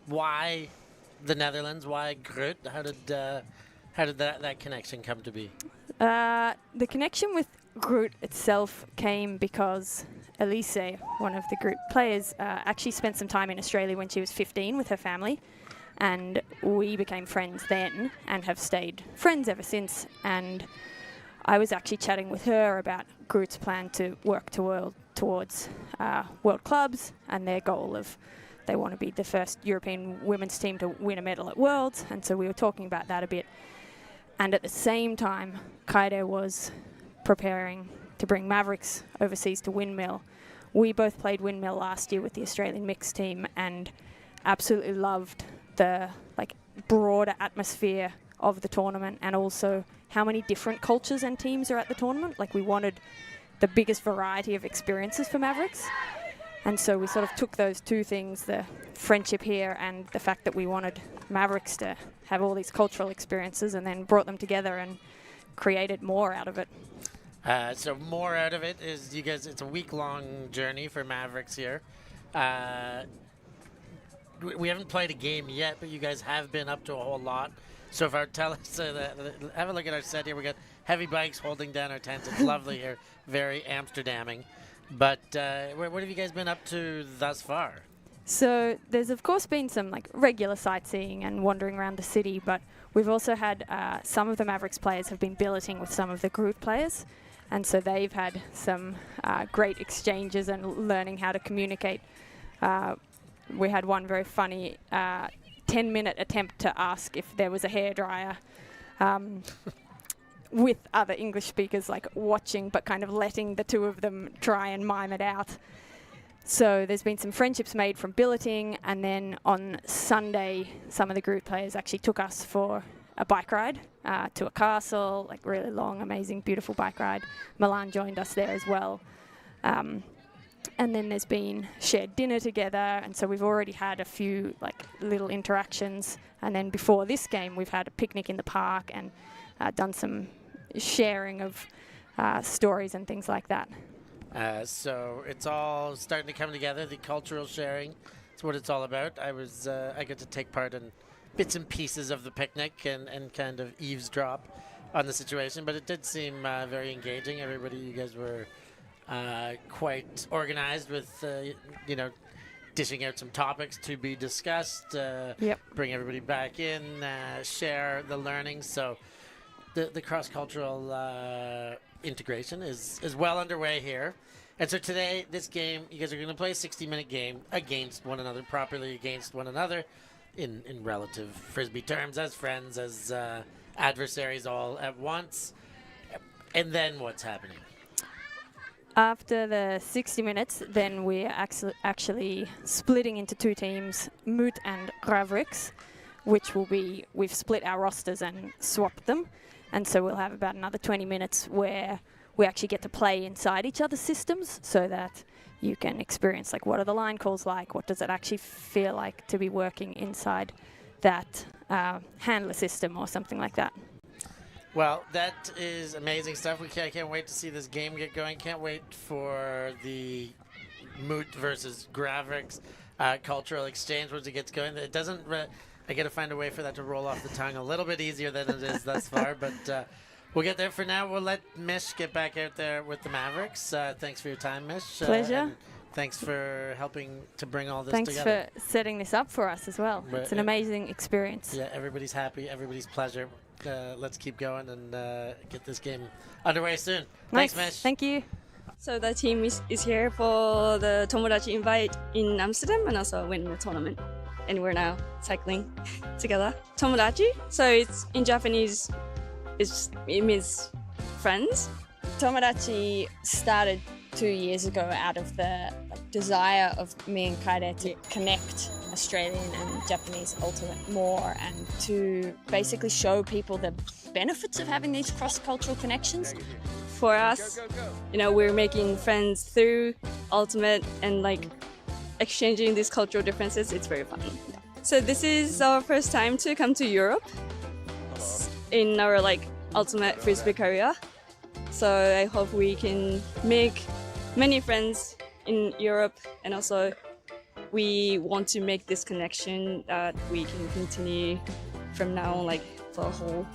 Why the Netherlands? Why GRUT? How did that connection come to be? The connection with GRUT itself came because Elise, one of the GRUT players, actually spent some time in Australia when she was 15 with her family, and we became friends then and have stayed friends ever since. And I was actually chatting with her about GRUT's plan to work towards world clubs and their goal of they want to be the first European women's team to win a medal at Worlds, and so we were talking about that a bit. And at the same time, Kaide was preparing to bring Mavericks overseas to Windmill. We both played Windmill last year with the Australian mixed team and absolutely loved the broader atmosphere of the tournament, and also how many different cultures and teams are at the tournament. We wanted the biggest variety of experiences for Mavericks. And so we sort of took those two things, the friendship here and the fact that we wanted Mavericks to have all these cultural experiences, and then brought them together and created more out of it. So more out of it is you guys, it's a week-long journey for Mavericks here. We haven't played a game yet, but you guys have been up to a whole lot. So far, tell us, have a look at our set here. We got heavy bikes holding down our tent. It's lovely here, very Amsterdamming. But what have you guys been up to thus far? So there's of course been some regular sightseeing and wandering around the city, but we've also had some of the Mavericks players have been billeting with some of the GRUT players, and so they've had some great exchanges and learning how to communicate. We had one very funny 10-minute attempt to ask if there was a hairdryer with other English speakers watching, but kind of letting the two of them try and mime it out. So there's been some friendships made from billeting, and then on Sunday some of the GRUT players actually took us for a bike ride to a castle, really long, amazing, beautiful bike ride. Milan joined us there as well. And then there's been shared dinner together, and so we've already had a few little interactions. And then before this game, we've had a picnic in the park and done some sharing of stories and things like that. So it's all starting to come together. The cultural sharing, that's what it's all about. I got to take part in bits and pieces of the picnic and kind of eavesdrop on the situation, but it did seem very engaging. Everybody, you guys were quite organized with, dishing out some topics to be discussed, bring everybody back in, share the learning. So the cross-cultural integration is well underway here. And so today, this game, you guys are going to play a 60-minute game against one another, properly against one another, in relative Frisbee terms, as friends, as adversaries all at once. And then what's happening? After the 60 minutes, then we're actually splitting into two teams, MOOT and Mavericks, which will be, we've split our rosters and swapped them. And so we'll have about another 20 minutes where we actually get to play inside each other's systems, so that you can experience what are the line calls like, what does it actually feel like to be working inside that handler system or something like that. Well, that is amazing stuff. I can't wait to see this game get going. Can't wait for the MOOT versus Mavericks cultural exchange once it gets going. It doesn't. I got to find a way for that to roll off the tongue a little bit easier than it is thus far, but we'll get there. For now, we'll let Mish get back out there with the Mavericks. Thanks for your time, Mish. Pleasure. Thanks for helping to bring all this together. Thanks for setting this up for us as well. It's an amazing experience. Yeah, everybody's happy. Everybody's pleasure. Let's keep going and get this game underway soon. Nice. Thanks, Mish. Thank you. So the team is here for the Tomodachi Invite in Amsterdam and also Windmill tournament. And we're now cycling together. Tomodachi, so it's in Japanese, it means friends. Tomodachi started 2 years ago out of the desire of me and Kaide to connect Australian and Japanese Ultimate more, and to basically show people the benefits of having these cross-cultural connections. For us, we're making friends through Ultimate and exchanging these cultural differences. It's very fun. So this is our first time to come to Europe in our Ultimate Frisbee career. So I hope we can make many friends in Europe and also we want to make this connection that we can continue from now on, like for a whole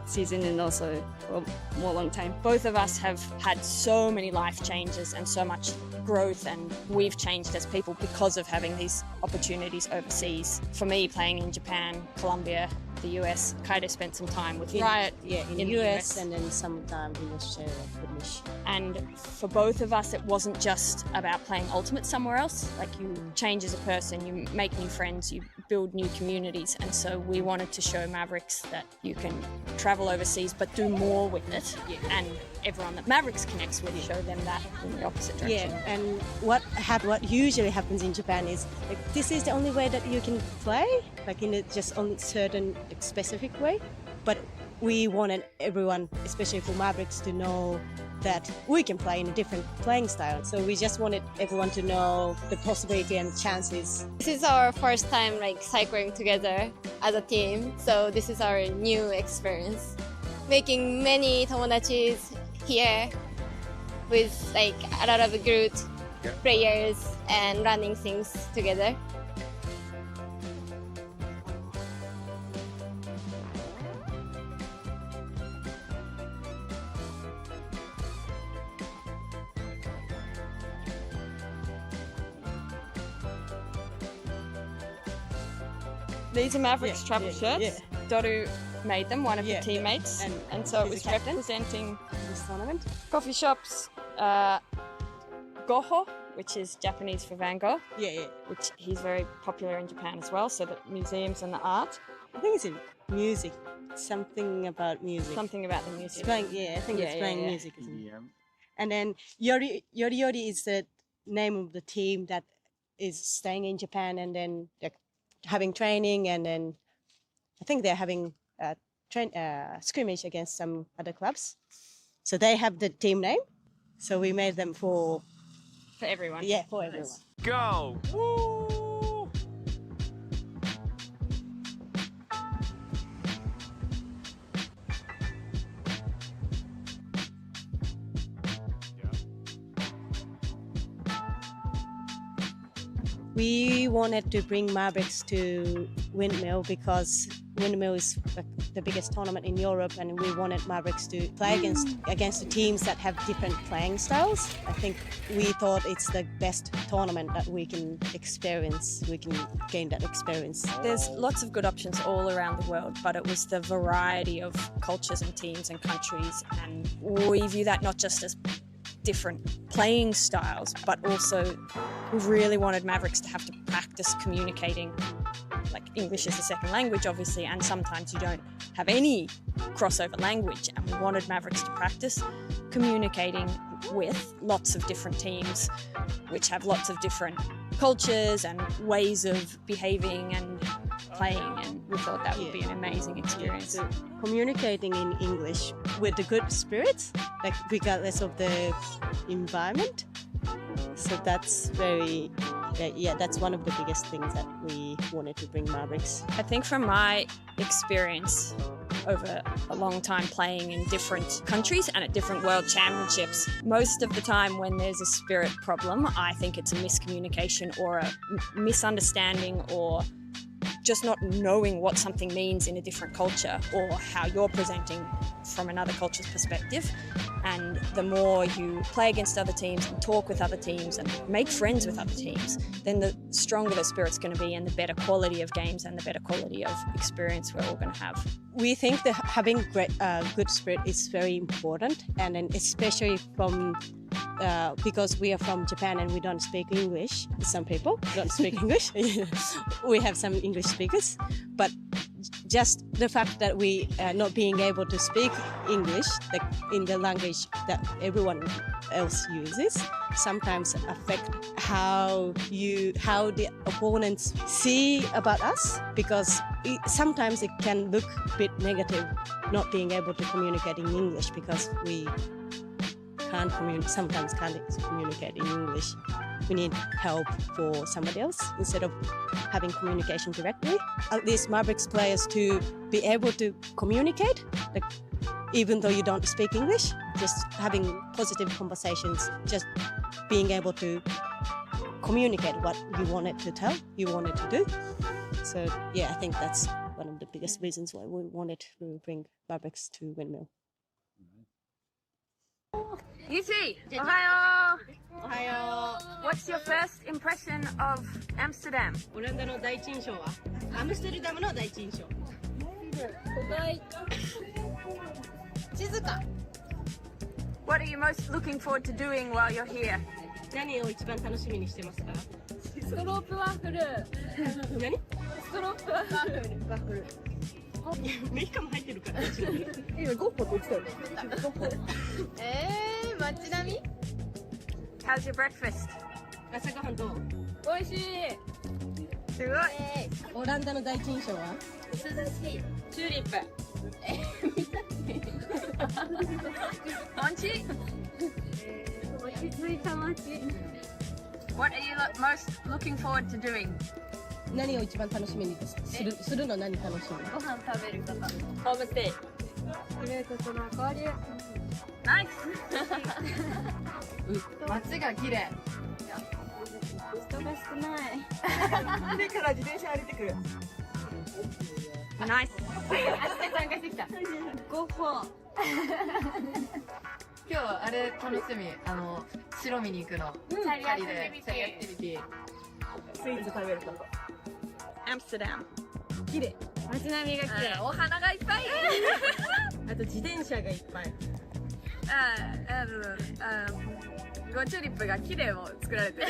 season and also for a more long time. Both of us have had so many life changes and so much growth, and we've changed as people because of having these opportunities overseas. For me, playing in Japan, Colombia, the US, Kaito spent some time with Riot in the US and then some time in Australia, British. And for both of us, it wasn't just about playing Ultimate somewhere else. Like, you change as a person, you make new friends, you build new communities. And so we wanted to show Mavericks that you can travel overseas but do more with it. And everyone that Mavericks connects with, show them that in the opposite direction. Yeah, and what usually happens in Japan is like, this is the only way that you can play, like in a just only certain specific way. But we wanted everyone, especially for Mavericks, to know that we can play in a different playing style. So we just wanted everyone to know the possibility and chances. This is our first time like cycling together as a team, so this is our new experience. Making many tomodachis here with like a lot of GRUT players and running things together. These are Mavericks travel shirts. Doru made them, one of the teammates, and so it was representing this tournament. Coffee shops, Goho, which is Japanese for Van Gogh, which he's very popular in Japan as well, so the museums and the art. I think it's in music, something about music. Something about the music. It's playing, I think it's playing music. Isn't it? And then Yori is the name of the team that is staying in Japan and then they're having training, and then I think they're having scrimmage against some other clubs. So they have the team name. So we made them for everyone. Yeah, for everyone. Go! Woo! We wanted to bring Mavericks to Windmill because Windmill is the biggest tournament in Europe, and we wanted Mavericks to play against the teams that have different playing styles. I think we thought it's the best tournament that we can experience. We can gain that experience. There's lots of good options all around the world, but it was the variety of cultures and teams and countries, and we view that not just as different playing styles, but also we really wanted Mavericks to have to practice communicating. Like, English is a second language, obviously, and sometimes you don't have any crossover language, and we wanted Mavericks to practice communicating with lots of different teams which have lots of different cultures and ways of behaving and playing, and we thought that would be an amazing experience. So communicating in English with the good spirits, like regardless of the environment. So that's that's one of the biggest things that we wanted to bring Mavericks. I think from my experience over a long time playing in different countries and at different world championships, most of the time when there's a spirit problem, I think it's a miscommunication or a misunderstanding or just not knowing what something means in a different culture or how you're presenting from another culture's perspective. And the more you play against other teams and talk with other teams and make friends with other teams, then the stronger the spirit's going to be and the better quality of games and the better quality of experience we're all going to have. We think that having good spirit is very important, and then especially from because we are from Japan and we don't speak English. Some people don't speak English. We have some English speakers, but just the fact that we not being able to speak English, like in the language that everyone else uses, sometimes affect how the opponents see about us, because sometimes it can look a bit negative not being able to communicate in English because we sometimes can't communicate in English. We need help for somebody else instead of having communication directly. At least Mavericks players to be able to communicate, like, even though you don't speak English, just having positive conversations, just being able to communicate what you wanted to tell, you wanted to do. So yeah, I think that's one of the biggest reasons why we wanted to bring Mavericks to Windmill. Yuji, What's your first impression of Amsterdam? オランダの第一印象はアムステルダムの第一印象。静か。 What are you most looking forward to doing while you're here? 何を一番楽しみにしてますか？ストロープワッフル。何？ストロープワッフル。メヒカも入ってるから。今ゴッホって言ってたよね。ゴッホ。街並み？ How's your breakfast? 朝ごはんどう？美味しい。すごい。オランダの第一印象は？涼しい。チューリップ。Monchi? 落ち着いた街。What are you most looking forward to doing? 何を一番楽しみにするの何楽しみ？ご飯食べること。ホームステイ。グループとの交流。ナイ街が綺麗。人が少ない。船から自転車歩いてくる。ス。ナイス。参加してきた。ゴッホ。今日あれ楽しみ。白見に行くの。チャリアクティビティ。スイーツ食べること。Amsterdam. 綺麗。街並みが綺麗。お花がいっぱい。あと自転車がいっぱい。チューリップが綺麗を作られてる。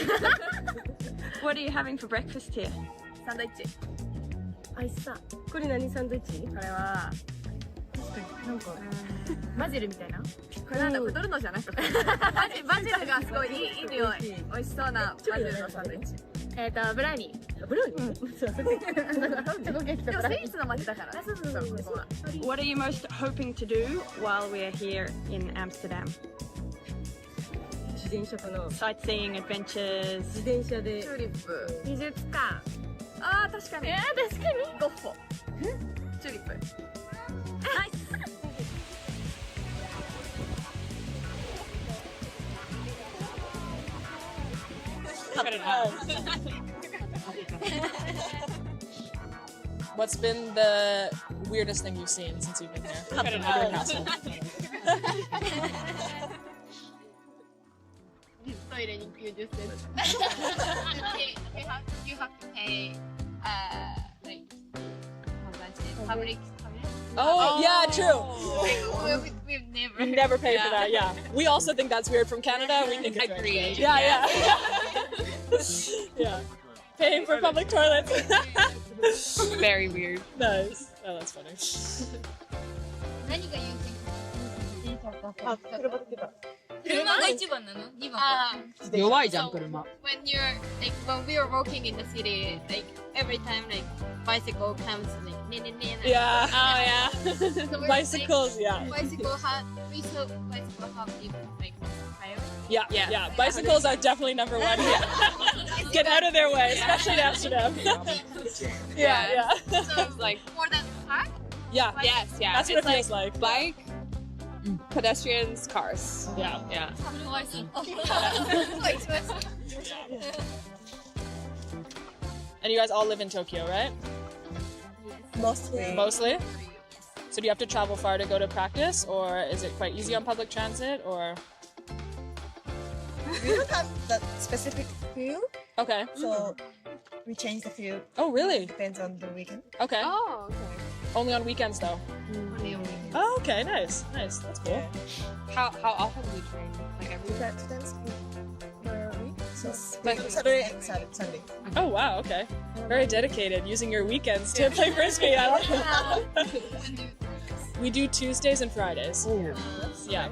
What are you having for breakfast here? サンドイッチ。美味しそう。これ何サンドイッチ？これはなんかバジルみたいな。これなんだ、太るのじゃなくてバジルがすごいいい匂い。美味しそうなバジルのサンドイッチ。ブラウニー。ブルーニー？そう。でもスイーツの街だから。そう。What are you most hoping to do while we're here in Amsterdam? 自転車かな。 Sightseeing, adventures. 自転車で。チューリップ。美術館。ああ、確かに。確かに。ゴッホ。チューリップ。ナイス。What's been the weirdest thing you've seen since you've been here? Cut it out. トイレに90センチ。You have to pay, like, public. Oh, yeah, true. We've never. Never pay for that, yeah. We also think that's weird from Canada. We think it's Agreed. Yeah. Yeah. Paying for public toilets. Very weird. Nice. Oh, that's funny. 何が優先？あ、車だけだ。車が一番なの？2番。弱いじゃん、車。When you're like when we were walking in the city, like every time like bicycle comes like Yeah. Oh yeah. So we're Bicycles, yeah. Like, we saw bicycle have even like higher. Yeah. Bicycles are definitely number one. Get out of their way, especially in Amsterdam. Yeah. So like more than car. Yeah. Yes, yeah. That's what It's it feels like. Bike, pedestrians, cars. Yeah. And you guys all live in Tokyo, right? Mostly? So do you have to travel far to go to practice, or is it quite easy on public transit, or? We don't have that specific field, Okay. so we change the field. Oh, really? Depends on the weekend. Okay. Oh, okay. Only on weekends, though. Oh, okay. Nice. That's cool. How often do you train? Like every We practice per week, so like Saturday and Sunday. Oh, wow. Okay. Very dedicated, using your weekends to play Frisbee. I like it. We do Tuesdays and Fridays. Yeah.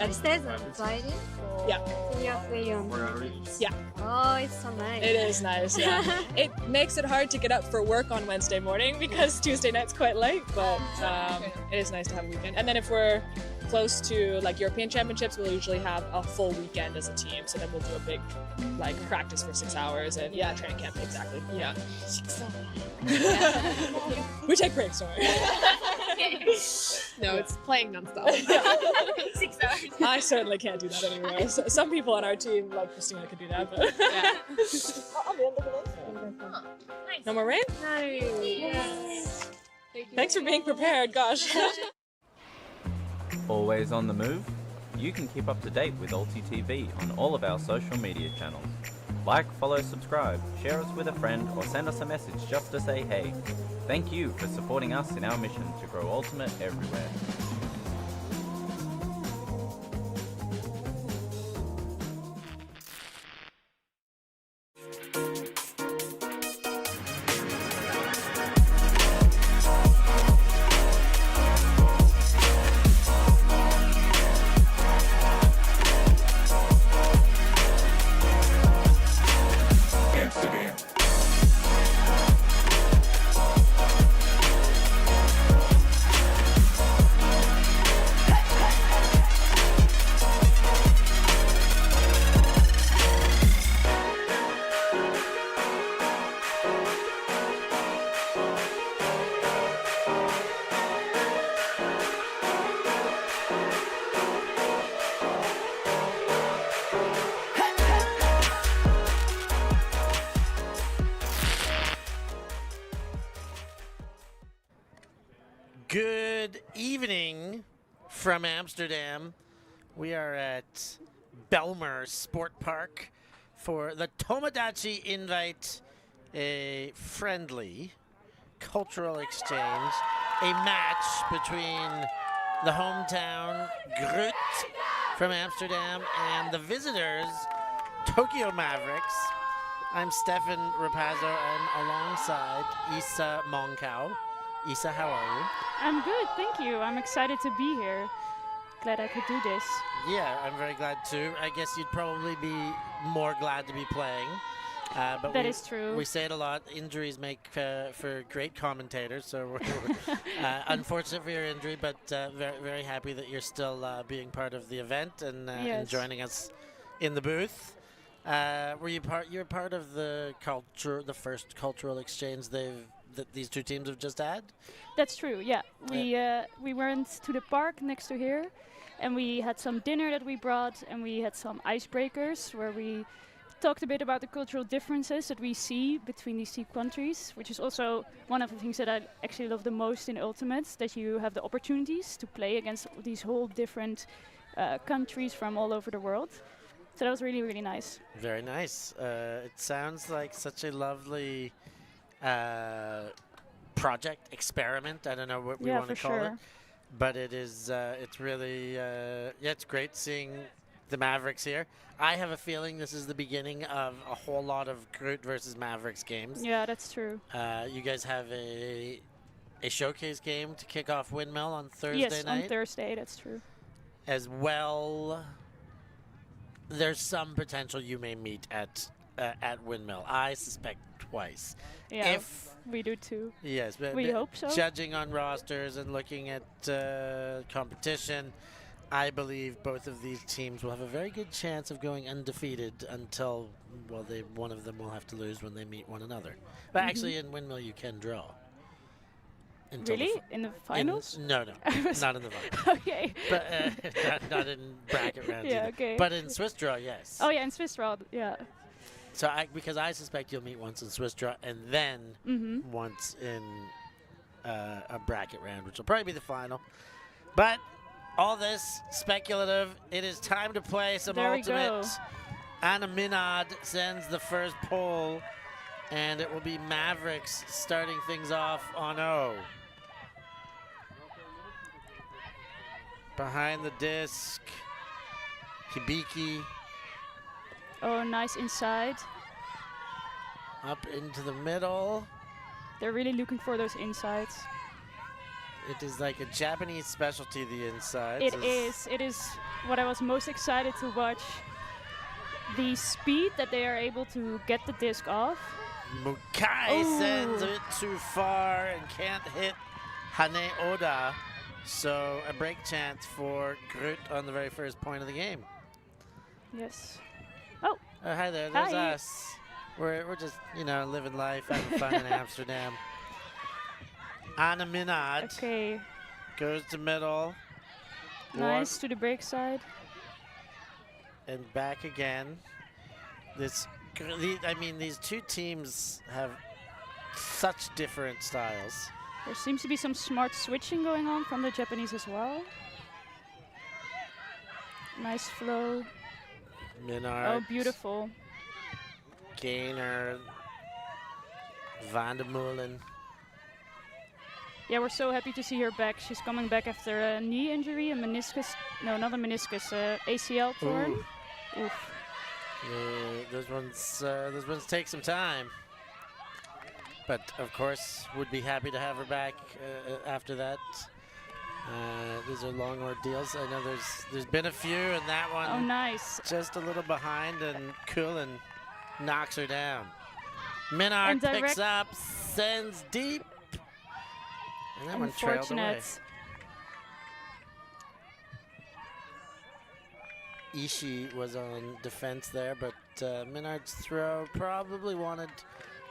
Tuesdays and Friday. Yeah. So you're free on. Yeah. Oh, it's so nice. It is nice, yeah. It makes it hard to get up for work on Wednesday morning because Tuesday night's quite late, but it is nice to have a weekend. And then if we're close to like European Championships, we'll usually have a full weekend as a team. So then we'll do a big like practice for 6 hours and training camp, exactly. Yeah. We take breaks, don't worry. No, it's playing nonstop. 6 hours. I certainly can't do that anymore. Some people on our team, like Christina, could do that, but no more rain? Nice. Thanks for being prepared, gosh. Always on the move? You can keep up to date with ULTI.TV on all of our social media channels. Like, follow, subscribe, share us with a friend, or send us a message just to say hey. Thank you for supporting us in our mission to grow Ultimate everywhere. Good evening from Amsterdam. We are at Belmer Sport Park for the Tomodachi Invite, a friendly cultural exchange, a match between the hometown GRUT from Amsterdam and the visitors Tokyo Mavericks. I'm Stefan Rapazzo. I'm alongside Isa Monkau. Isa, how are you? I'm good, thank you. I'm excited to be here. Glad I could do this. Yeah, I'm very glad too. I guess you'd probably be more glad to be playing. But that is true. We say it a lot. Injuries make for great commentators. So we're unfortunate for your injury, but very, very happy that you're still being part of the event and joining us in the booth. Were you part? You're part of the first cultural exchange that these two teams have just had? That's true, yeah. We went to the park next to here, and we had some dinner that we brought, and we had some icebreakers where we talked a bit about the cultural differences that we see between these two countries, which is also one of the things that I actually love the most in Ultimates, that you have the opportunities to play against these whole different countries from all over the world. So that was really, really nice. Very nice. It sounds like such a lovely project, experiment. I don't know what we want to call it, but it is. It's really. It's great seeing the Mavericks here. I have a feeling this is the beginning of a whole lot of GRUT versus Mavericks games. Yeah, that's true. You guys have a showcase game to kick off Windmill on Thursday night. Yes, on Thursday. That's true. As well, there's some potential you may meet at Windmill. I suspect twice. Yeah, if we do too. Yes, but we hope so. Judging on rosters and looking at competition, I believe both of these teams will have a very good chance of going undefeated until, well, one of them will have to lose when they meet one another. But actually, in Windmill, you can draw. Really? In the finals? No, not in the finals. Okay. But not in bracket rounds. Yeah, either. okay. But in Swiss draw, yes. Oh yeah, in Swiss draw, yeah. So because I suspect you'll meet once in Swiss draw and then once in a bracket round, which will probably be the final. But all this speculative. It is time to play some Ultimate. Anna Minard sends the first pull, and it will be Mavericks starting things off on O. Behind the disc, Hibiki. Oh, nice inside. Up into the middle. They're really looking for those insides. It is like a Japanese specialty, the insides. It is. It is what I was most excited to watch. The speed that they are able to get the disc off. Mukai sends it too far and can't hit Hane Oda. So a break chance for GRUT on the very first point of the game. Yes. Oh. Hi there. There's us. We're just, living life, having fun in Amsterdam. Anna Minard. Okay. Goes to middle. Nice to the break side. And back again. I mean, these two teams have such different styles. There seems to be some smart switching going on from the Japanese as well. Nice flow. Minard. Oh, beautiful. Gainer. Van der Molen. Yeah, we're so happy to see her back. She's coming back after a knee injury, a meniscus. No, not a meniscus, ACL torn. Oof. Those ones take some time. But of course, would be happy to have her back after that. These are long ordeals. I know there's been a few, and that one. Oh, nice. Just a little behind, and Kulin knocks her down. Minard picks up, sends deep. And that one trailed away. Ishii was on defense there, but Minard's throw probably wanted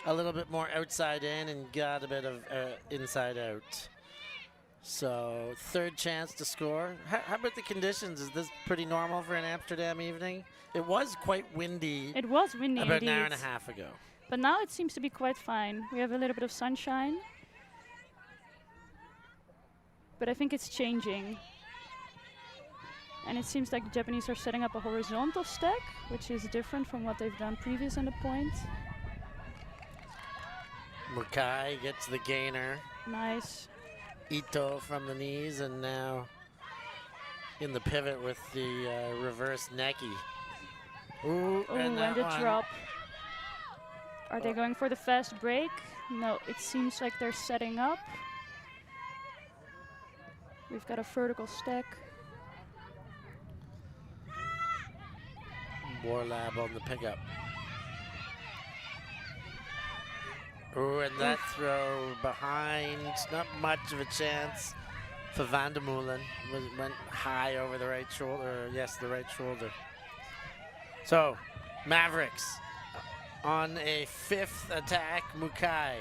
a little bit more outside in and got a bit of inside out. So third chance to score. How about the conditions? Is this pretty normal for an Amsterdam evening? It was quite windy. It was windy about indeed. an hour and a half ago. But now it seems to be quite fine. We have a little bit of sunshine. But I think it's changing. And it seems like the Japanese are setting up a horizontal stack, which is different from what they've done previous on the point. Mukai gets the gainer. Nice. Ito from the knees, and now in the pivot with the reverse neki. Ooh, and the drop. Are they going for the fast break? No, it seems like they're setting up. We've got a vertical stack. Warlab on the pickup. Ooh, and that throw behind, not much of a chance for Van der Molen. Went high over the right shoulder, yes, the right shoulder. So, Mavericks on a fifth attack, Mukai.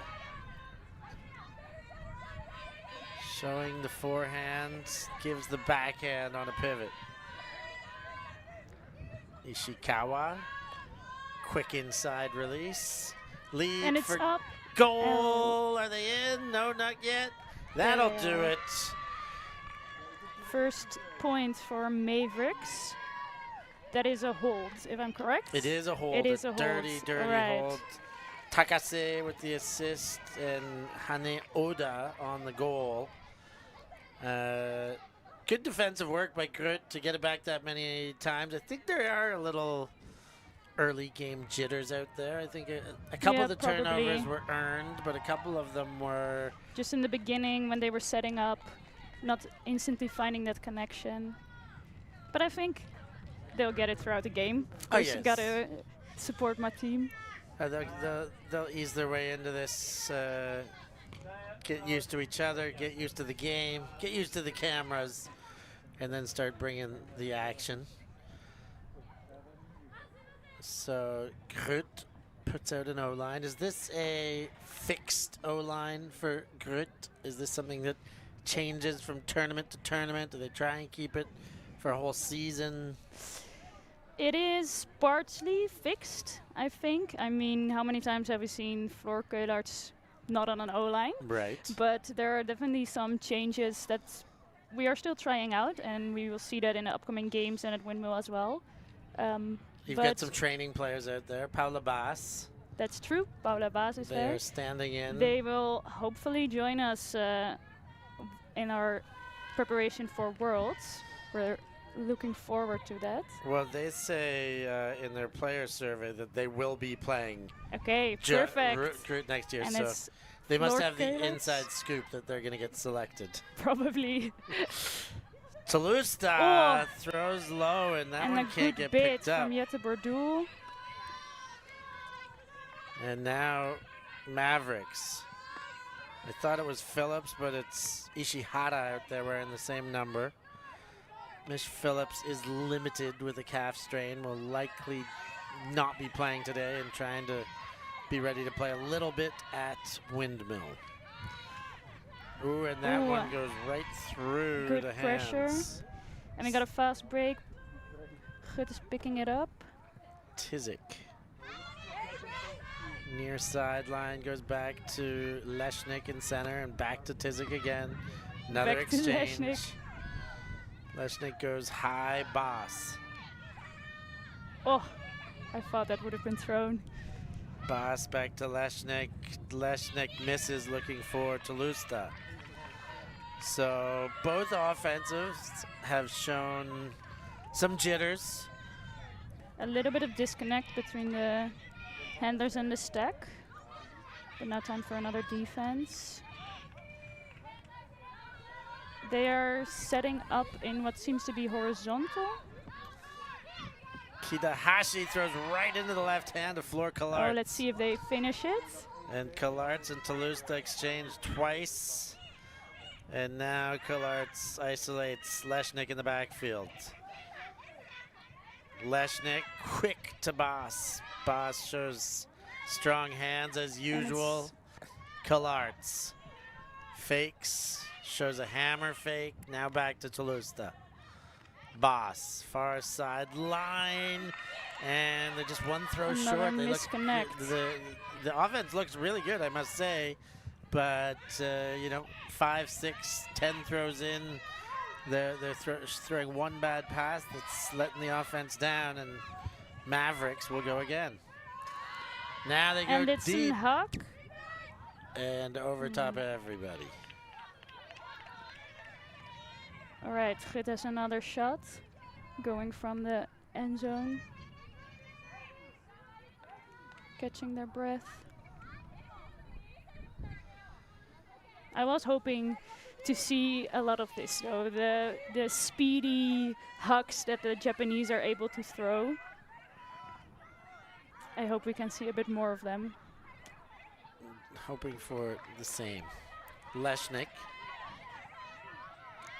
Showing the forehand, gives the backhand on a pivot. Ishikawa, quick inside release. Lead and it's for up. Goal. Are they in? No, not yet. That'll do it. First point for Mavericks. That is a hold, if I'm correct. It is a hold. It is a dirty, hold. dirty right. hold. Takase with the assist and Hane Oda on the goal. Good defensive work by GRUT to get it back that many times. I think there are a little early game jitters out there. I think a couple of the turnovers were earned, but a couple of them were just in the beginning when they were setting up, not instantly finding that connection. But I think they'll get it throughout the game. Of course, you gotta support my team. They'll ease their way into this. Get used to each other, get used to the game, get used to the cameras, and then start bringing the action. So GRUT puts out an O-line. Is this a fixed O-line for GRUT? Is this something that changes from tournament to tournament? Do they try and keep it for a whole season? It is partly fixed, I think. I mean, how many times have we seen floor Keularts not on an O-line? Right. But there are definitely some changes that we are still trying out, and we will see that in the upcoming games and at Windmill as well. You've got some training players out there. Paula Baas. That's true. Paula Baas is there. They're standing in. They will hopefully join us in our preparation for Worlds. We're looking forward to that. Well, they say in their player survey that they will be playing. Okay, perfect. GRUT next year, and so they must have the inside scoop that they're going to get selected. Probably. Talusta throws low, and that one can't get picked up. And a good bit from Jette Bordoul. And now Mavericks. I thought it was Phillips, but it's Ishihara out there wearing the same number. Mish Phillips is limited with a calf strain, will likely not be playing today and trying to be ready to play a little bit at Windmill. Ooh, and that Ooh, one goes right through good the pressure. hands. And we got a fast break. GRUT is picking it up. Tizik. Near sideline goes back to Leshnik in center and back to Tizik again. Another Back to exchange. Leshnik. Leshnik goes high, boss. Oh, I thought that would have been thrown. Boss back to Leshnik. Leshnik misses looking for Tolusta. So both offensives have shown some jitters. A little bit of disconnect between the handlers and the stack. But now time for another defense. They are setting up in what seems to be horizontal. Kidahashi throws right into the left hand of Floor Kalarts. Oh, let's see if they finish it. And Kalarts and Tolusta exchange twice. And now Kalarts isolates Leshnik in the backfield. Leshnik quick to Boss. Boss shows strong hands as usual. Kalarts fakes, shows a hammer fake. Now back to Tolusta. Boss, far sideline, and they're just one throw Another short. They misconnect. the offense looks really good, I must say, but you know, 5, 6, 10 throws in, they're throwing one bad pass that's letting the offense down, and Mavericks will go again. Now they go And it's deep in Huck. and over top of everybody. All right, GRUT has another shot going from the end zone. Catching their breath. I was hoping to see a lot of this, though. The speedy hucks that the Japanese are able to throw. I hope we can see a bit more of them. Hoping for the same. Leshnik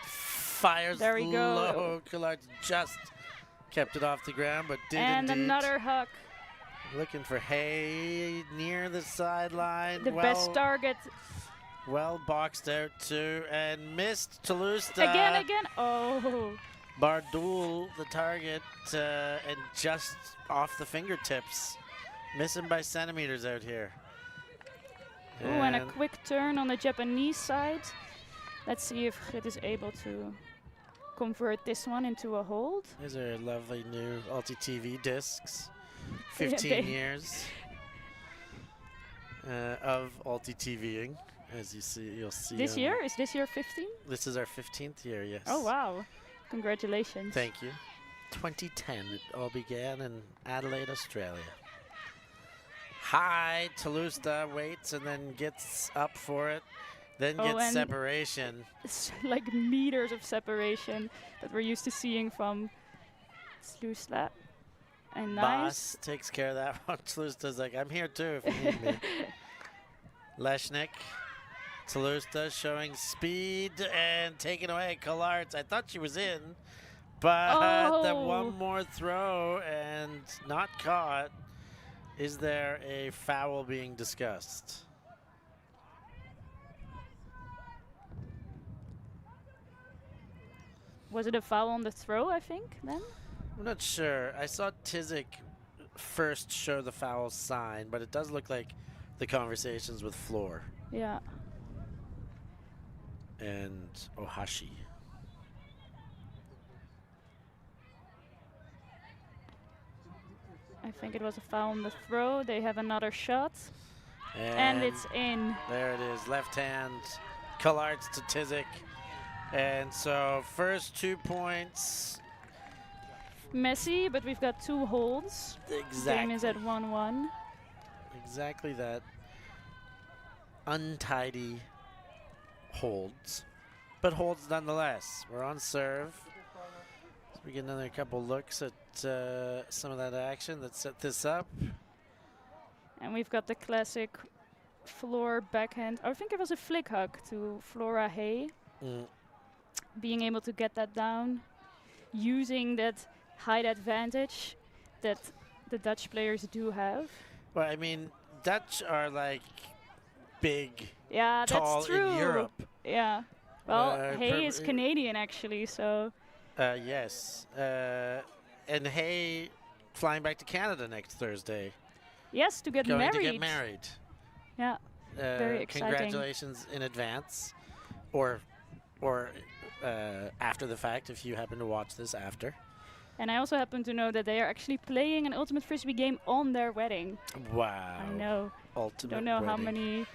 fires There we go. low. Kalarts just kept it off the ground, but did And indeed. another huck. Looking for Hay near the sideline. The best target. Well boxed out too, and missed Tolusta. Again. Oh. Bardul, the target, and just off the fingertips. Missing by centimeters out here. Ooh, and a quick turn on the Japanese side. Let's see if GRUT is able to convert this one into a hold. These are lovely new ULTI.TV discs. 15 years of ULTI.TVing, as you see, you'll see. This year? Is this year 15? This is our 15th year, yes. Oh, wow. Congratulations. Thank you. 2010, it all began in Adelaide, Australia. High, Tolusta waits and then gets up for it, then gets and separation. It's like meters of separation that we're used to seeing from Tolusta. And nice. Boss takes care of that one. Tolusta's like, I'm here too if you need me. Leshnik, Tolusta showing speed and taking away Kalarts. I thought she was in, but the one more throw and not caught. Is there a foul being discussed? Was it a foul on the throw, I think, then? I'm not sure. I saw Tizik first show the foul sign, but it does look like the conversations with Floor Yeah. and Ohashi. I think it was a foul on the throw. They have another shot. And it's in. There it is. Left hand. Kalarts to Tizik. And so first 2 points. Messy, but we've got 2 holds. Exactly. Game is at 1-1. Exactly that. Untidy holds. But holds nonetheless. We're on serve. So we get another couple looks at some of that action that set this up. And we've got the classic Floor backhand. I think it was a flick hug to Flora Hay. Being able to get that down. Using that height advantage that the Dutch players do have. Well, I mean, Dutch are like big, Yeah, tall that's true. in Europe. Yeah. Well, Uh, is Canadian actually, so Yes. And Hay flying back to Canada next Thursday. yes, to get Going married. to get married. Yeah. Very exciting. Congratulations in advance, or after the fact if you happen to watch this after. And I also happen to know that they are actually playing an Ultimate Frisbee game on their wedding. Wow. I know. Ultimate Don't know how wedding. many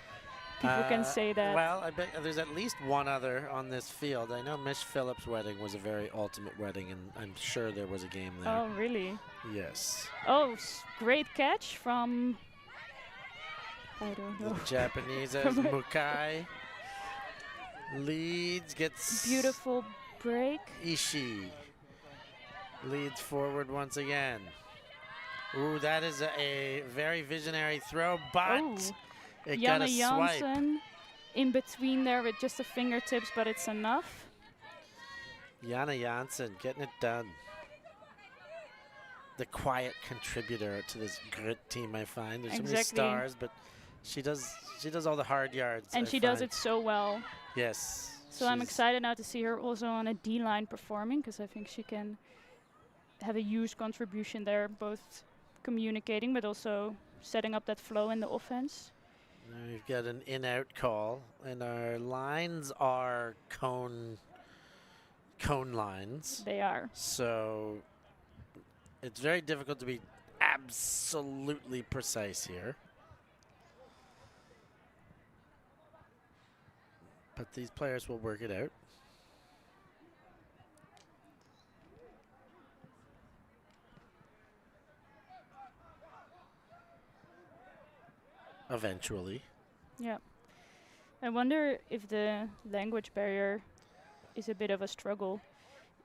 people can say that. Well, I bet there's at least one other on this field. I know Miss Phillips' wedding was a very ultimate wedding, and I'm sure there was a game there. Oh, really? Yes. Oh, great catch from... I don't know. The Japanese as Mukai leads, gets... Beautiful break. Ishii leads forward once again. Ooh, that is a very visionary throw, but it got a swipe. Janssen in between there with just the fingertips, but it's enough. Jana Janssen getting it done. The quiet contributor to this GRUT team, I find. There's so many stars, but she does all the hard yards. And she does it so well. Yes. So I'm excited now to see her also on a D-line performing, because I think she can have a huge contribution there, both communicating but also setting up that flow in the offense. Now we've got an in-out call, and our lines are cone lines. They are. So it's very difficult to be absolutely precise here. But these players will work it out. Eventually. Yeah. I wonder if the language barrier is a bit of a struggle.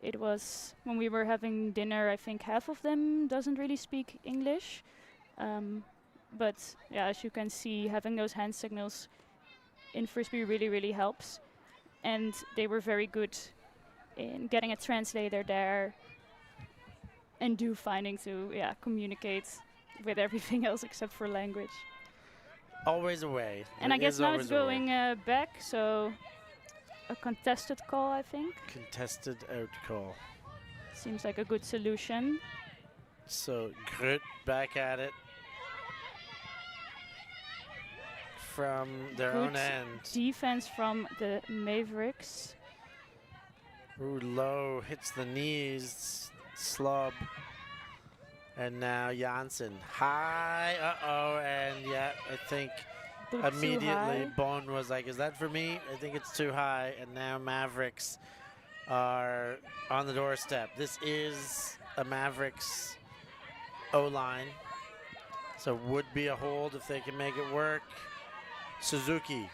It was when we were having dinner, I think half of them doesn't really speak English. But yeah, as you can see, having those hand signals in Frisbee really, really helps. And they were very good in getting a translator there and finding to communicate with everything else except for language. Always a way. And I guess now it's going back, so a contested call, I think. Contested out call. Seems like a good solution. So GRUT back at it from their own end. Defense from the Mavericks. Ooh, low, hits the knees, slub. And now Janssen, high, and yeah, I think immediately Bone was like, is that for me? I think it's too high, and now Mavericks are on the doorstep. This is a Mavericks O-line, so would be a hold if they can make it work. Suzuki.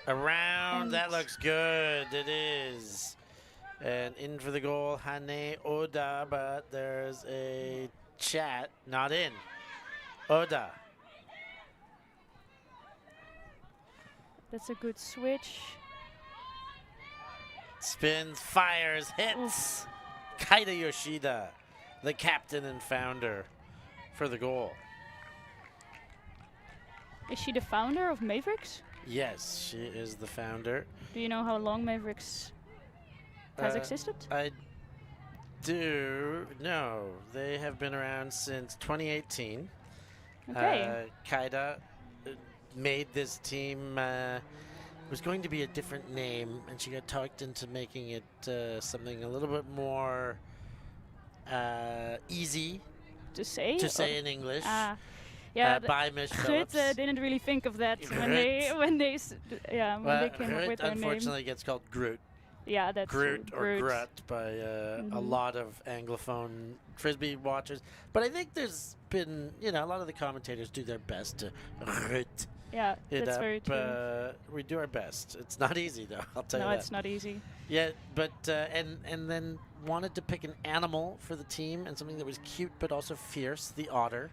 Around, that looks good, it is. And in for the goal, Hane Oda, but there's a chat, not in. Oda. That's a good switch. Spins, fires, hits. Kaida Yoshida, the captain and founder, for the goal. Is she the founder of Mavericks? Yes, she is the founder. Do you know how long Mavericks has existed? I do. No, they have been around since 2018. Okay. Kaida made this team. It was going to be a different name, and she got talked into making it something a little bit more easy to say in English. Yeah, by Miss GRUT Phillips. didn't really think of that when they came up with their name. Unfortunately, gets called GRUT. Yeah, that's GRUT true. or GRUT by a lot of Anglophone Frisbee watchers. But I think there's been, a lot of the commentators do their best to GRUT. Yeah, that's very true. We do our best. It's not easy, though, I'll tell you that. No, it's not easy. Yeah, but, and then wanted to pick an animal for the team and something that was cute but also fierce, the otter.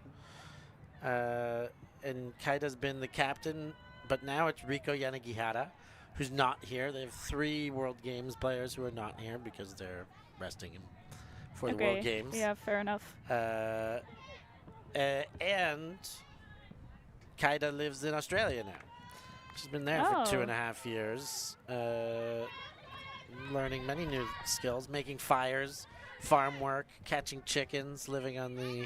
And Kaida's been the captain, but now it's Riko Yanagihara, who's not here. They have 3 World Games players who are not here because they're resting him for the World Games. Yeah, fair enough. And Kaida lives in Australia now. She's been there for 2.5 years, learning many new skills, making fires, farm work, catching chickens, living on the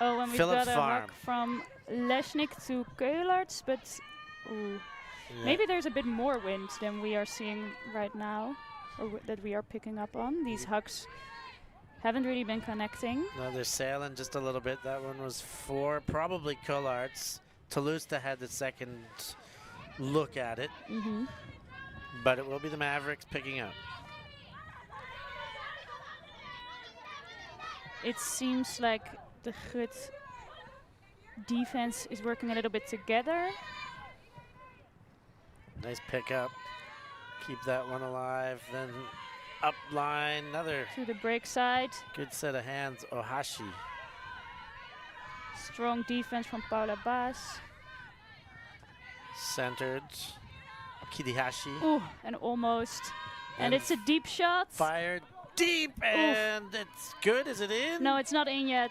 Oh, and we've Phillips got a farm. hook from Lesznik to Keularts, but ooh, maybe there's a bit more wind than we are seeing right now, or that we are picking up on. These hucks haven't really been connecting. No, they're sailing just a little bit. That one was for probably Keularts. Toulouse had the second look at it, but it will be the Mavericks picking up. It seems like the GRUT defense is working a little bit together. Nice pickup. Keep that one alive. Then up line, another To the break side. good set of hands. Ohashi. Strong defense from Paula Baas. Centered. Kidihashi. Ooh, and almost. And And it's a deep shot. Fired deep, and it's good. Is it in? No, it's not in yet.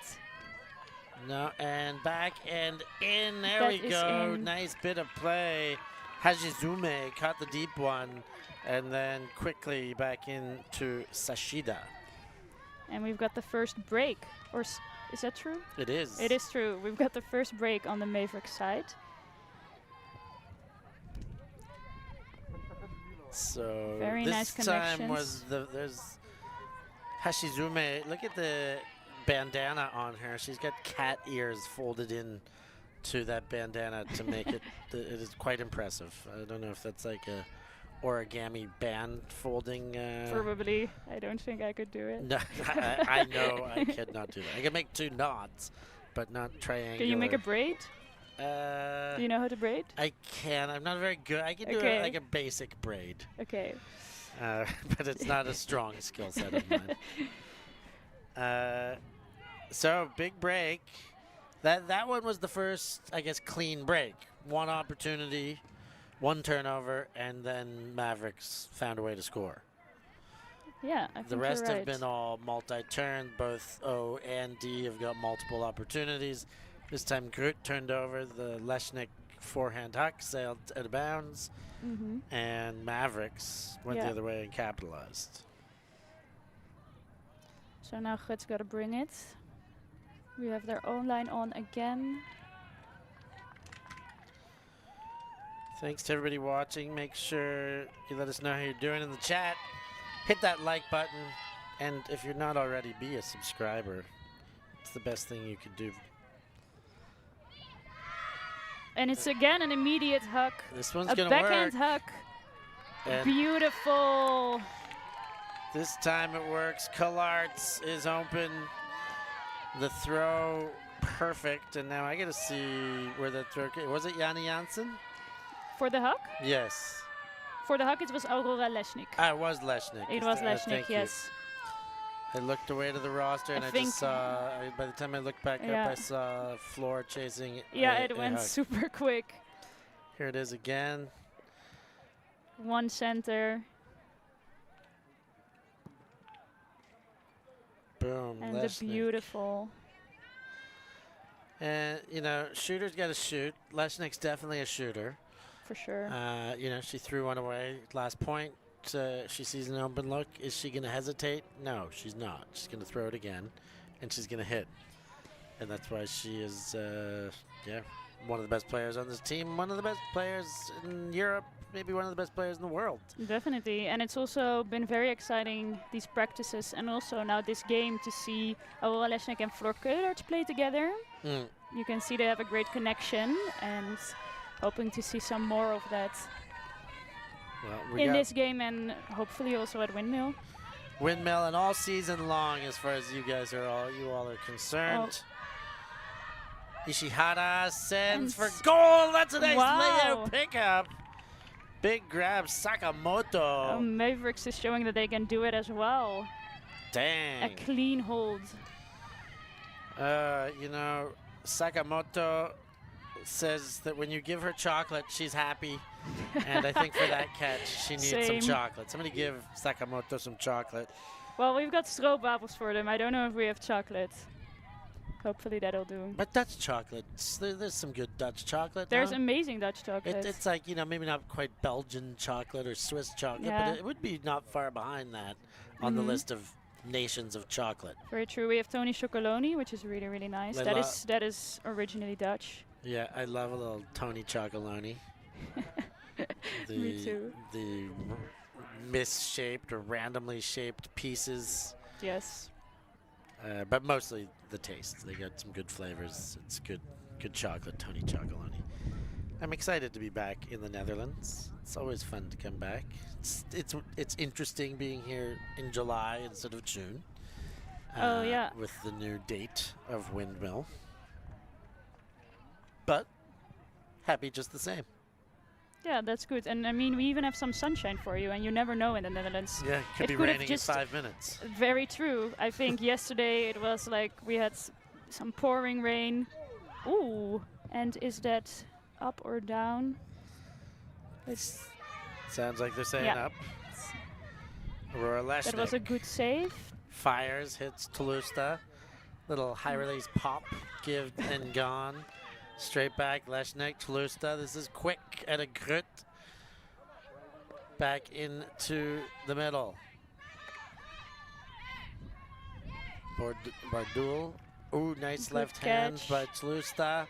No, and back and in. There That we is go. in. Nice bit of play. Hajizume caught the deep one, and then quickly back into Sashida. And we've got the first break. Or is that true? It is. It is true. We've got the first break on the Mavericks side. So Very this nice time was connections. there's Hashizume. Look at the bandana on her. She's got cat ears folded in to that bandana to make it. It is quite impressive. I don't know if that's like a origami band folding. Probably. I don't think I could do it. No, I know I could not do that. I can make 2 knots, but not triangular. Can you make a braid? Do you know how to braid? I can. I'm not very good. I can do Okay. like a basic braid. Okay. But it's not a strong skill set of mine. So big break. That one was the first, I guess, clean break. One opportunity, one turnover, and then Mavericks found a way to score. Yeah, I think The rest you're have right. been all multi-turn. Both O and D have got multiple opportunities. This time GRUT turned over. The Lesznik forehand huck sailed out of bounds. And Mavericks went the Yeah. other way and capitalized. So now GRUT's got to bring it. We have their own line on again. Thanks to everybody watching. Make sure you let us know how you're doing in the chat. Hit that like button. And if you're not already, be a subscriber. It's the best thing you could do. And it's again an immediate huck. This one's a gonna backhand work. huck. And Beautiful. this time it works. Keularts is open. The throw perfect. And now I got to see where that throw was it Yanni Janssen? For the huck? Yes. For the huck, it was Aurora Lesznik. It was Lesznik. It was Lesznik, Thank you. yes. I looked away to the roster and I think- just saw, by the time I looked back Yeah. up, I saw Floor chasing Yeah, a it went huck. super quick. Here it is again. One center. Boom. And Lesznik. the beautiful. And, you know, shooter's got to shoot. Lesznik's definitely a shooter. For sure. You know, she threw one away. Last point, she sees an open look. Is she going to hesitate? No, she's not. She's going to throw it again, and she's going to hit. And that's why she is, one of the best players on this team, one of the best players in Europe, maybe one of the best players in the world. Definitely. And it's also been very exciting, these practices, and also now this game to see Aurora Lesznik and Floor Keularts play together. Mm. You can see they have a great connection, and hoping to see some more of that Well, we in got this game and hopefully also at Windmill. Windmill and all season long, as far as you all are concerned. Ishihara sends for goal. That's a nice layout pickup. Big grab, Sakamoto. Mavericks is showing that they can do it as well. Dang. A clean hold. You know, Sakamoto says that when you give her chocolate, she's happy. And I think for that catch, she needs some Same. chocolate. Somebody give Sakamoto some chocolate. Well, we've got stroopwafels for them. I don't know if we have chocolate. Hopefully that'll do. But Dutch chocolates, there's some good Dutch chocolate. There's no? amazing Dutch chocolate. It's like, maybe not quite Belgian chocolate or Swiss chocolate, Yeah. but it would be not far behind that on the list of nations of chocolate. Very true. We have Tony Chocoloni, which is really, really nice. That is originally Dutch. Yeah, I love a little Tony Chocoloni. Me too. The misshaped or randomly shaped pieces. Yes. But mostly the taste. They got some good flavors. It's good chocolate, Tony Chocoloni. I'm excited to be back in the Netherlands. It's always fun to come back. It's interesting being here in July instead of June. Oh, yeah. With the new date of Windmill. But happy just the same. Yeah, that's good. And I mean, we even have some sunshine for you, and you never know in the Netherlands. Yeah, it could be have raining in just 5 minutes. Very true. I think yesterday it was like we had some pouring rain. Ooh, and is that up or down? It's Sounds like they're saying Yeah. up. Aurora Leshnik. that was a good save. Fires, hits Tolusta. Little high release pop, give and gone. Straight back, Leshnik, Tolusta. This is quick at a GRUT. Back into the middle. Bardul. Ooh, nice Good left hand catch. by Tolusta.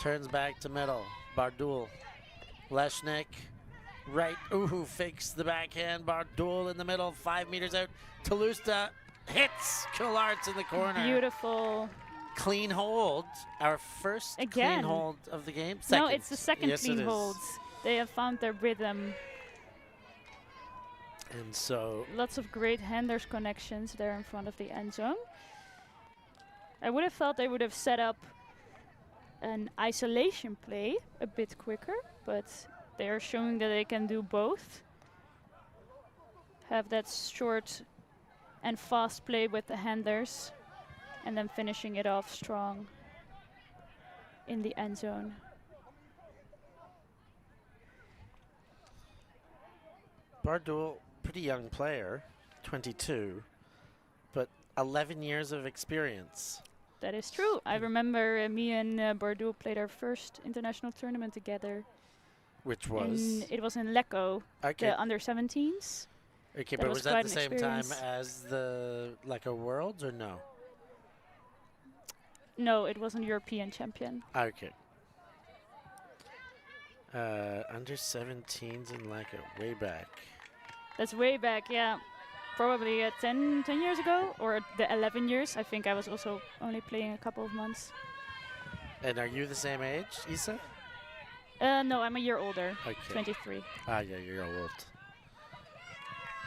Turns back to middle. Bardul. Leshnik. Right. Ooh, fakes the backhand. Bardul in the middle, 5 meters out. Tolusta hits Killarts in the corner. Beautiful. Clean hold. Our first Again. clean hold of the game. No, Second. it's the second Yes, clean it is. holds. They have found their rhythm. And so Lots of great handers connections there in front of the end zone. I would have thought they would have set up an isolation play a bit quicker, but they are showing that they can do both. Have that short and fast play with the handers, and then finishing it off strong in the end zone. Bardul, pretty young player, 22, but 11 years of experience. That is true. I remember me and Bardul played our first international tournament together. Which was? It was in Lecco, Okay. the under 17s. Okay, That but was was that quite the an same time experience. as the a Worlds or no? No, it was a European champion. Okay. Under 17s in way back. That's way back, yeah. Probably 10 years ago, or the 11 years. I think I was also only playing a couple of months. And are you the same age, Isa? No, I'm a year older, Okay. 23. Ah, yeah, you're old.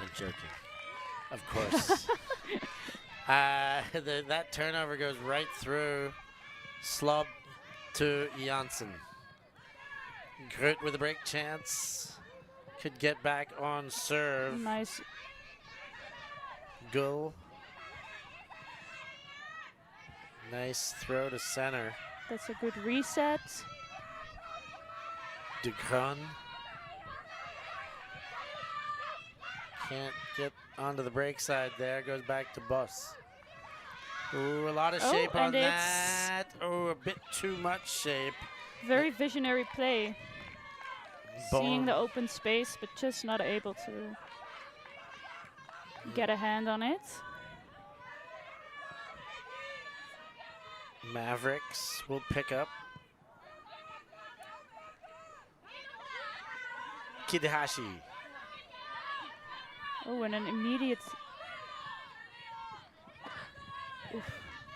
I'm joking. Of course. That turnover goes right through. Slob to Janssen. GRUT with a break chance. Could get back on serve. Nice. Gull. Nice throw to center. That's a good reset. De Grun. Can't get onto the break side there. Goes back to Bus. Ooh, a lot of shape on and it's that. Oh, a bit too much shape. very visionary play. Seeing Bone. the open space, but just not able to get a hand on it. Mavericks will pick up. Kidahashi. Oh, and an immediate.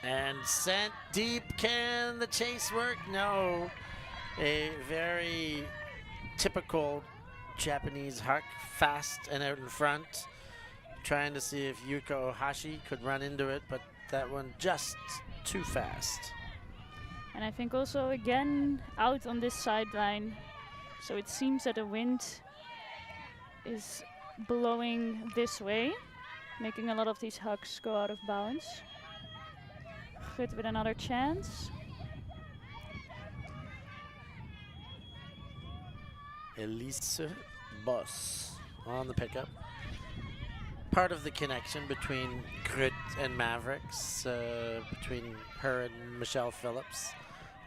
And sent deep. Can the chase work? No. A very typical Japanese huck, fast and out in front. Trying to see if Yuka Ohashi could run into it, but that one just too fast. And I think also again out on this sideline. So it seems that the wind is blowing this way, making a lot of these hucks go out of bounds. GRUT with another chance. Elise Boss on the pickup. part of the connection between GRUT and Mavericks, between her and Michelle Phillips.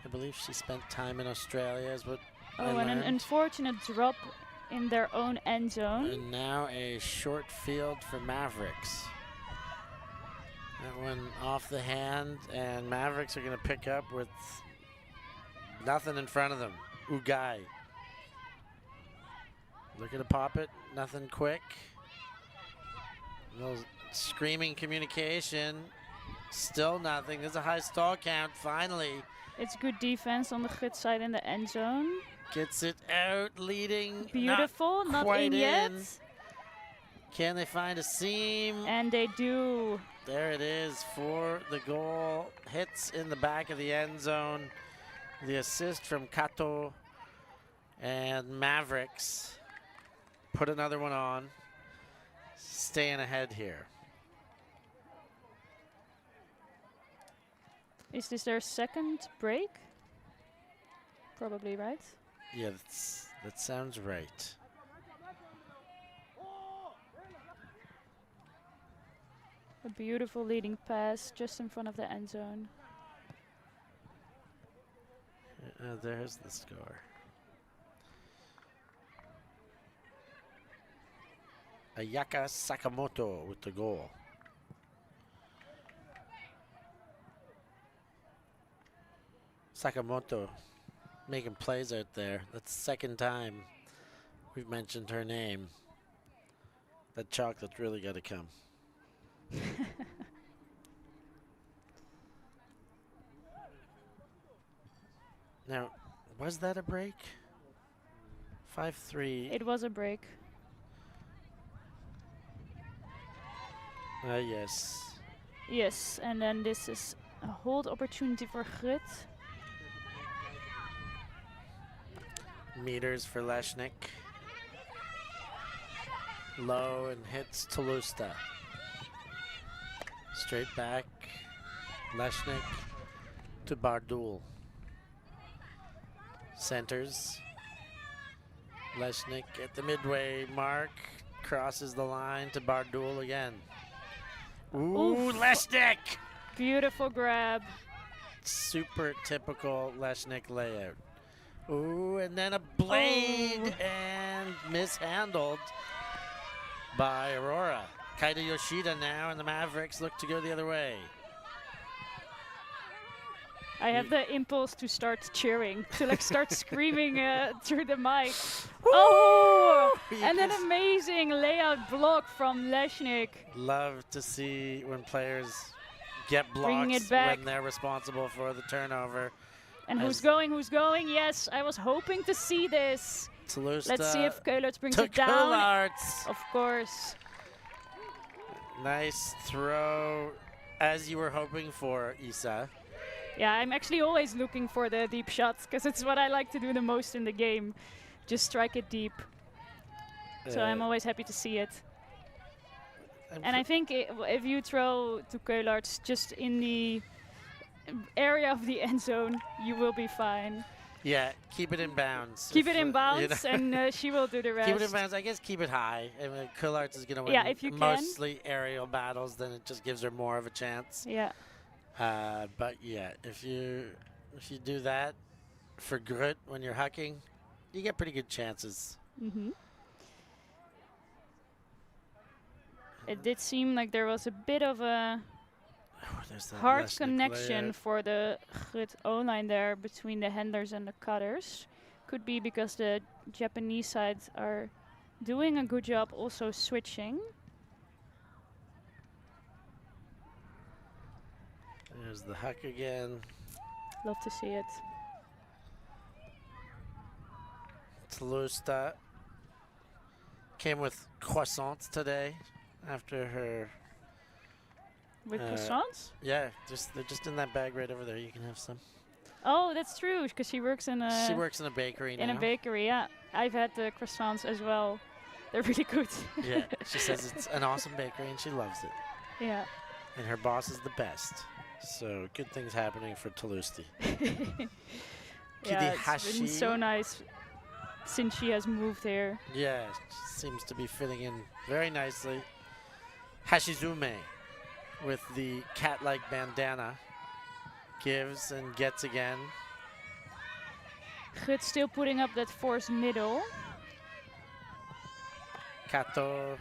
I believe she spent time in Australia, is what I Oh, and an learned. unfortunate drop in their own end zone. And now a short field for Mavericks. That one off the hand, and Mavericks are going to pick up with nothing in front of them. Ugai. Looking to pop it, nothing quick. Little screaming communication, still nothing. There's a high stall count, finally. It's good defense on the GRUT side in the end zone. Gets it out, leading. Beautiful, not quite in yet. Can they find a seam? And they do. There it is for the goal. Hits in the back of the end zone. The assist from Kato, and Mavericks put another one on. Staying ahead here. Is this their second break? Probably, right? Yeah, that sounds right. A beautiful leading pass just in front of the end zone. There's the score. Ayaka Sakamoto with the goal. Sakamoto making plays out there. That's the second time we've mentioned her name. That chocolate's really got to come. Now, was that a break? 5-3. It was a break. Yes. Yes, and then this is a hold opportunity for GRUT. Meters for Leshnik. Low and hits Tolusta. Straight back. Leshnik to Bardul. Centers. Leshnik at the midway mark. Crosses the line to Bardul again. Ooh, Oof. Leshnik! Beautiful grab. Super typical Leshnik layout. Ooh, and then a blade and mishandled by Aurora. Kaida Yoshida now, and the Mavericks look to go the other way. I have the impulse to start cheering, to like start screaming through the mic. And an amazing layout block from Leshnik. Love to see when players get Bringing blocks it back. when they're responsible for the turnover. And As who's going? Who's going? Yes, I was hoping to see this. Tolusta Let's see if Keulerts brings to it down. Keulerts. Of course. Nice throw, as you were hoping for, Isa. Yeah, I'm actually always looking for the deep shots because it's what I like to do the most in the game. Just strike it deep. So I'm always happy to see it. And I think if you throw to Keulerts just in the area of the end zone, you will be fine. Yeah, keep it in bounds. Keep it in bounds, and she will do the rest. Keep it in bounds. I guess keep it high. I mean, Keulerts is going to win Yeah, if you can. mostly aerial battles, then it just gives her more of a chance. Yeah. But yeah, if you do that for GRUT when you're hucking, you get pretty good chances. Mm-hmm. It did seem like there was a bit of a hard Leshnik connection layout. for the GRUT O-line there between the handlers and the cutters. Could be because the Japanese sides are doing a good job also switching. There's the huck again. Love to see it. Tolusta came with croissants today after her. With croissants? Yeah, they're just in that bag right over there. You can have some. Oh, that's true, because she works in a... She works in a bakery now. In a bakery, yeah. I've had the croissants as well. They're really good. Yeah, she says it's an awesome bakery and she loves it. Yeah. And her boss is the best. So good things happening for Tolusti. Yeah, it's been so nice since she has moved here. Yeah, she seems to be fitting in very nicely. Hashizume with the cat-like bandana. Gives and gets again. GRUT still putting up that forced middle. Kato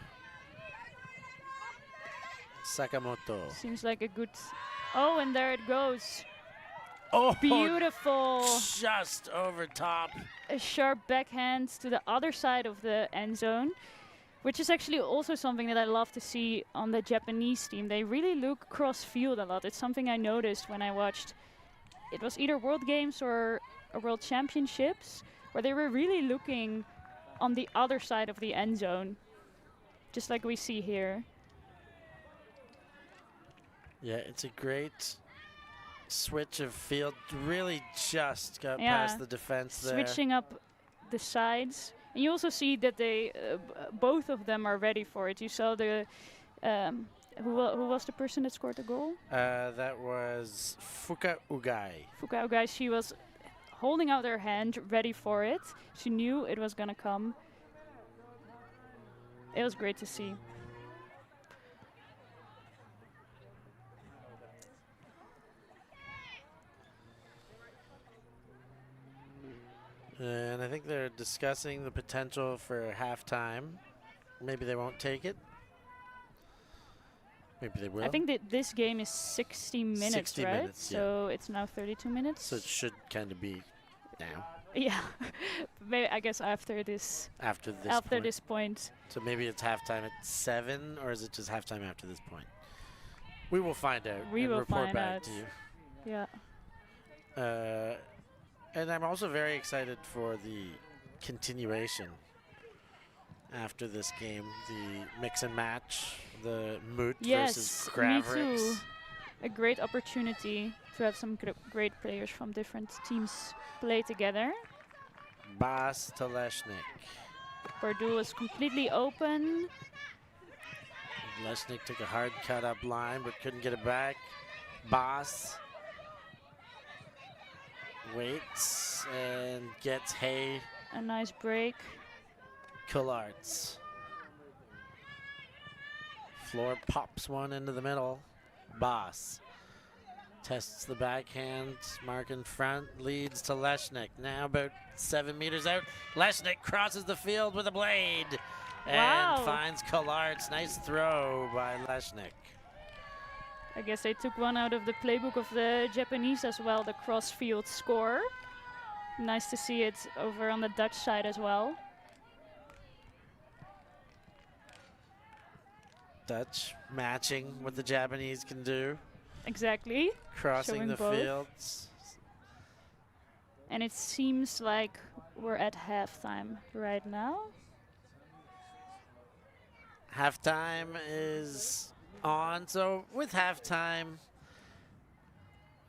Sakamoto. Seems like a good... Oh, and there it goes. Oh, beautiful. Just over top. A sharp backhand to the other side of the end zone, which is actually also something that I love to see on the Japanese team. They really look cross-field a lot. It's something I noticed when I watched, it was either World Games or World Championships, where they were really looking on the other side of the end zone, just like we see here. Yeah, it's a great switch of field. Really just got past the defense there. Switching up the sides. And you also see that they, both of them are ready for it. You saw the, who was the person that scored the goal? That was Fuka Ugai. Fuka Ugai, she was holding out her hand, ready for it. She knew it was gonna come. It was great to see. And I think they're discussing the potential for halftime. Maybe they won't take it. Maybe they will. I think that this game is 60 minutes, 60 right? minutes, so it's now 32 minutes. So it should kind of be now. Yeah, maybe I guess after this. After this point. So maybe it's halftime at 7, or is it just halftime after this point? We will find out. We will report find back out. to you. Yeah. And I'm also very excited for the continuation after this game, the mix and match, the Moot versus Mavericks. Me too. A great opportunity to have some great players from different teams play together. Bas to Leshnik. Purdue was completely open. Leshnik took a hard cut up line, but couldn't get it back. Bas waits and gets Hay. A nice break. Collards. Floor pops one into the middle. Bas tests the backhand, mark in front, leads to Leshnik. Now about 7 meters out. Leshnik crosses the field with a blade and finds Collards. Nice throw by Leshnik. I guess they took one out of the playbook of the Japanese as well, the cross-field score. Nice to see it over on the Dutch side as well. Dutch matching what the Japanese can do. Exactly. Crossing Showing the both. fields. And it seems like we're at halftime right now. Halftime is on. So with halftime,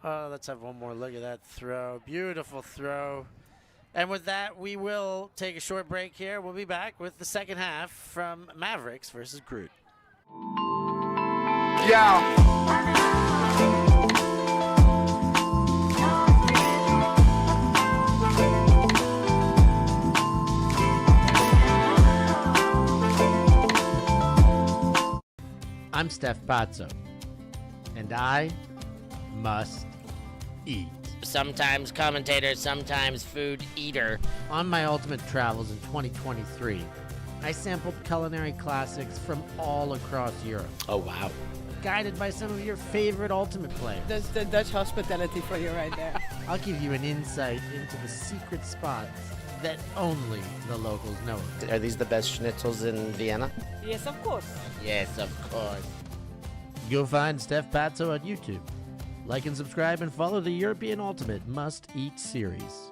let's have one more look at that throw. Beautiful throw. And with that, we will take a short break here. We'll be back with the second half from Mavericks versus GRUT. I'm Steph Pazzo, and I must eat. Sometimes commentator, sometimes food eater. On my ultimate travels in 2023, I sampled culinary classics from all across Europe. Oh, wow. Guided by some of your favorite ultimate players. That's the Dutch hospitality for you right there. I'll give you an insight into the secret spots that only the locals know of. Are these the best schnitzels in Vienna? Yes, of course. Yes, of course. Go find Steph Pazzo on YouTube. Like and subscribe and follow the European Ultimate Must Eat series.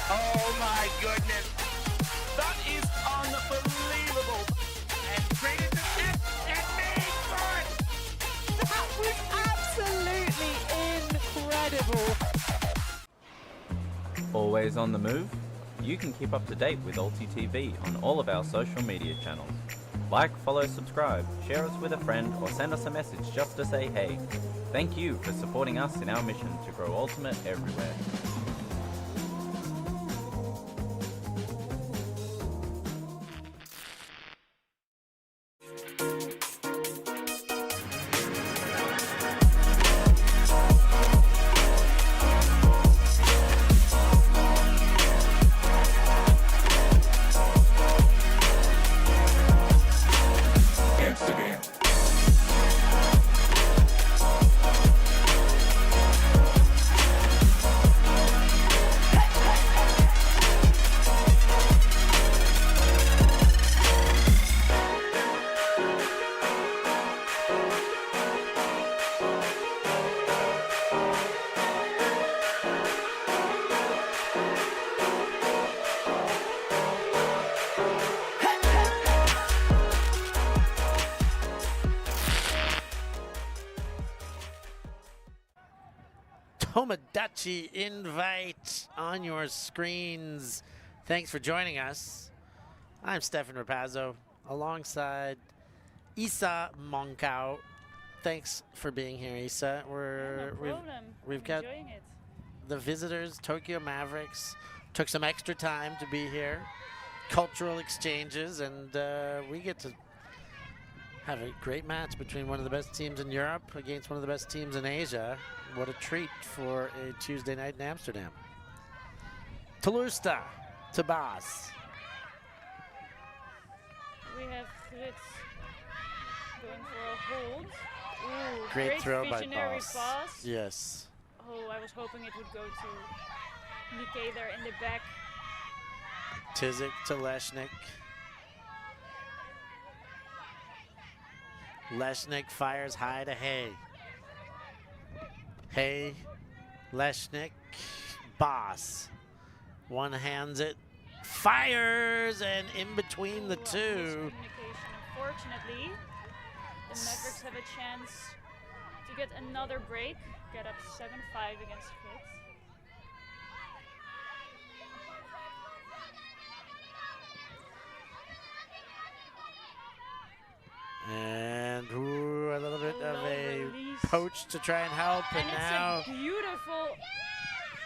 Oh my goodness. That is unbelievable. And created the net and made for it. That was absolutely incredible. Always on the move? You can keep up to date with ULTI.TV on all of our social media channels. Like, follow, subscribe, share us with a friend, or send us a message just to say hey. Thank you for supporting us in our mission to grow Ultimate everywhere. Tomodachi Invite on your screens. Thanks for joining us. I'm Stefan Rapazzo alongside Isa Moncao. Thanks for being here, Isa. We've got the visitors, Tokyo Mavericks. Took some extra time to be here. Cultural exchanges, and we get to have a great match between one of the best teams in Europe against one of the best teams in Asia. What a treat for a Tuesday night in Amsterdam. Tolusta to Bas. We have GRUT going for a hold. Ooh, Great throw by visionary Bas. pass. Yes. Oh, I was hoping it would go to Nikkei there in the back. Tizik to Leshnik. Leshnik fires high to Hay. Hay, Leshnik, Bas. One hands it, fires, and in between the two. Unfortunately, the Mavericks have a chance to get another break, get up 7-5 against GRUT. And a little bit of a release. poach to try and help, and now it's a beautiful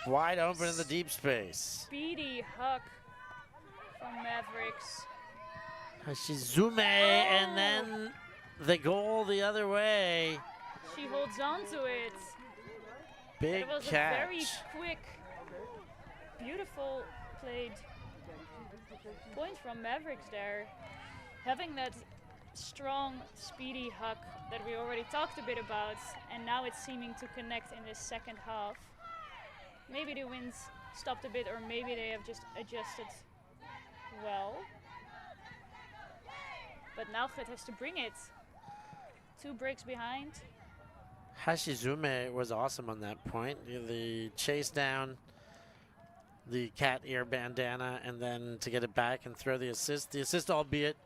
wide open in the deep space. speedy huck from Mavericks. Hashizume, and then the goal the other way. She holds on to it. Big It was catch. a very quick, beautiful played point from Mavericks there. Having that strong, speedy huck that we already talked a bit about, and now it's seeming to connect in the second half. Maybe the winds stopped a bit, or maybe they have just adjusted well. But now GRUT has to bring it. 2 breaks behind. Hashizume was awesome on that point. The chase down, the cat ear bandana, and then to get it back and throw the assist. The assist, albeit,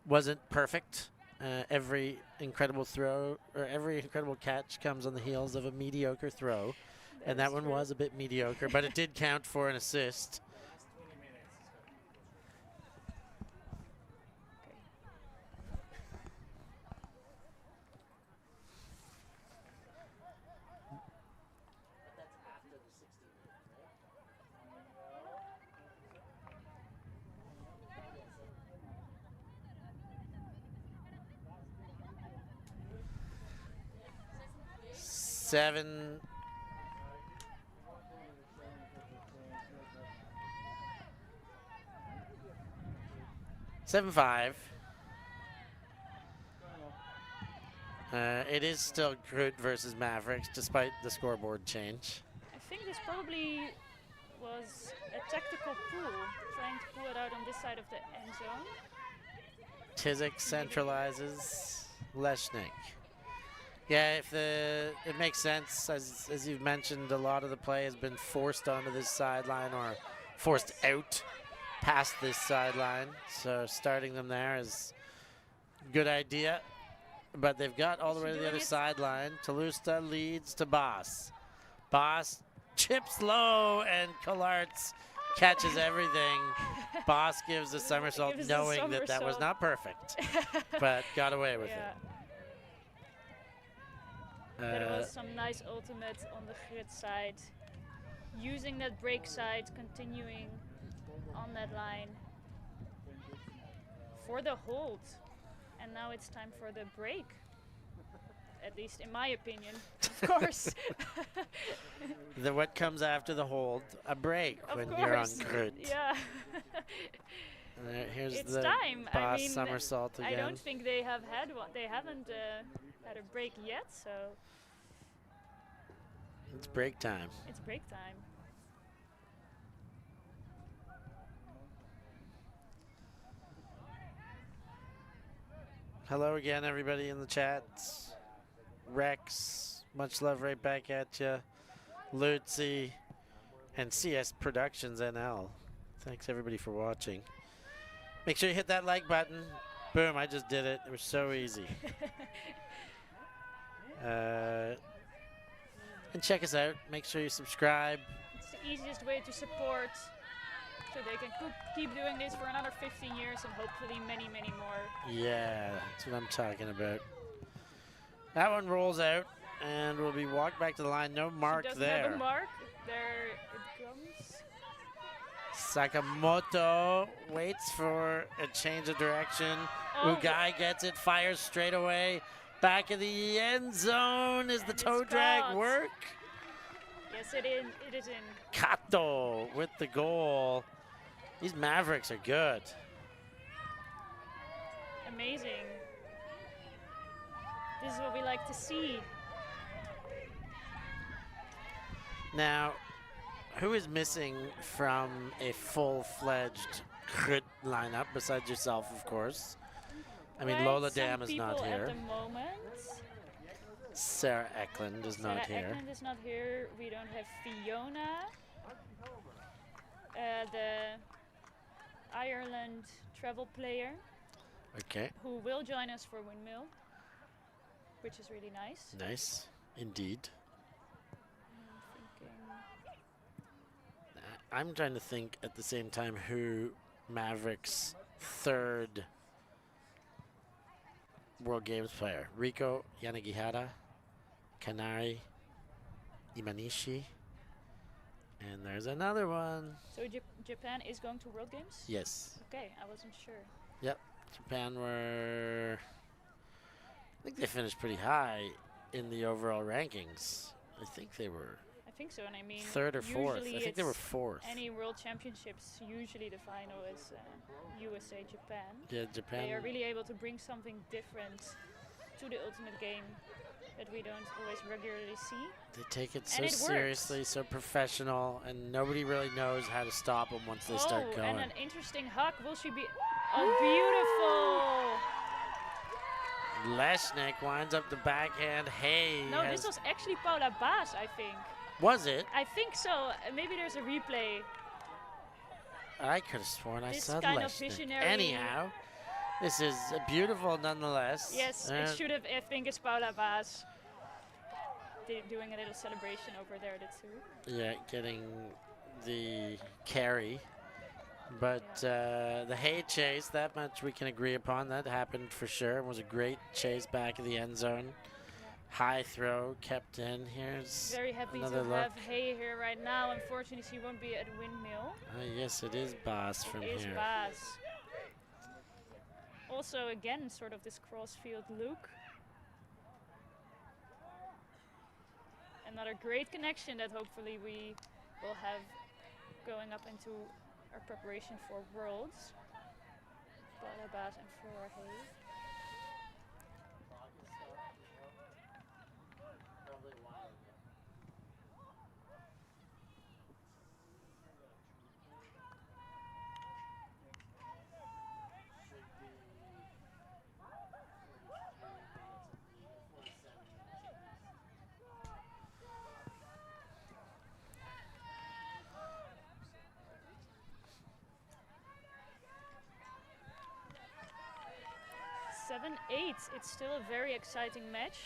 wasn't perfect. Every incredible throw, or every incredible catch comes on the heels of a mediocre throw. And that one was a bit mediocre, but it did count for an assist. Seven. Seven, 5. It is still GRUT versus Mavericks, despite the scoreboard change. I think this probably was a tactical pull, trying to pull it out on this side of the end zone. Tizik centralizes Leshnik. Yeah, it makes sense. As you've mentioned, a lot of the play has been forced onto this sideline or forced out past this sideline. So starting them there is a good idea. But they've got all the way to the other sideline. Tolusta leads to Bas. Bas chips low, and Collarts catches everything. Bas gives a somersault, knowing that that was not perfect, but got away with it. There was some nice ultimate on the GRUT side. Using that break side, continuing on that line for the hold. And now it's time for the break. At least in my opinion, of course. What comes after the hold? A break when you're on GRUT. Yeah. Here's it's the time. Bas I mean, somersault again. I don't think they have had one. They haven't had a break yet, so it's break time. it's break time. Hello again, everybody in the chat. Rex, much love right back at you. Lutzi, and CS Productions NL. Thanks everybody for watching. Make sure you hit that like button. Boom, I just did it. It was so easy. And check us out. Make sure you subscribe. It's the easiest way to support, so they can keep doing this for another 15 years and hopefully many, many more. Yeah, that's what I'm talking about. That one rolls out, and we'll be walked back to the line. No mark She doesn't there. have a mark. There it comes. Sakamoto waits for a change of direction. Oh. Ugai gets it, fires straight away. Back of the end zone. Is the toe drag caught. work? Yes, it is in. Kato with the goal. These Mavericks are good. Amazing. This is what we like to see. Now, who is missing from a full-fledged GRUT lineup besides yourself, of course? I mean, Quite Lola some Dam is not people here. At the moment. Sarah Eklund is not Sarah here. Eklund is not here. We don't have Fiona. The Ireland travel player. Okay. Who will join us for Windmill, which is really nice. Nice, indeed. I'm trying to think at the same time who Mavericks' third World Games player. Riko Yanagihara, Kanari, Imanishi, and there's another one. So Japan is going to World Games? Yes. Okay, I wasn't sure. Yep, Japan were, I think they finished pretty high in the overall rankings. I think they were I think so, and I mean, third or fourth. usually I think they were it's fourth. Any World Championships, usually the final is USA, Japan. Yeah, Japan. They are really able to bring something different to the ultimate game that we don't always regularly see. They take it so And it seriously, so professional, and nobody really knows how to stop them once they start going. And an interesting hug. Will she be? Oh, beautiful! Leshnik winds up the backhand. Hey. No, this was actually Paula Baas, I think. Was it? I think so. Maybe there's a replay. I could have sworn I This saw kind of Leshnik. visionary- Anyhow, this is beautiful nonetheless. Yes, it should have. I think it's Paula Baas. They're doing a little celebration over there, the two. Yeah, getting the carry. But the hay chase, that much we can agree upon. That happened for sure. It was a great chase back of the end zone. High throw kept in. Here's Very happy another to look. have Hay here right now. Unfortunately, she won't be at Windmill. Yes, it is Boss from It is here. Baas. Also, again, sort of this cross-field look. Another great connection that hopefully we will have going up into our preparation for Worlds. Paula Baas and Flora Hay. It's still a very exciting match.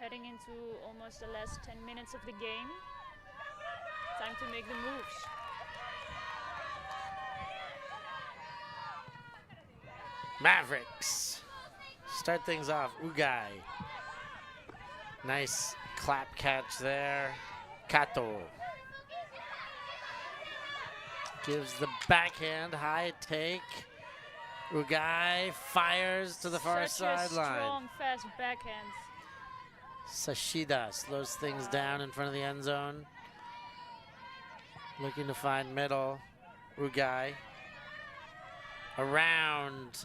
Heading into almost the last 10 minutes of the game. Time to make the moves. Mavericks start things off. Ugai. Nice clap catch there. Kato gives the backhand high take. Ugai fires to the far sideline. Strong, fast backhand. Sashida slows things down in front of the end zone. Looking to find middle. Ugai. Around.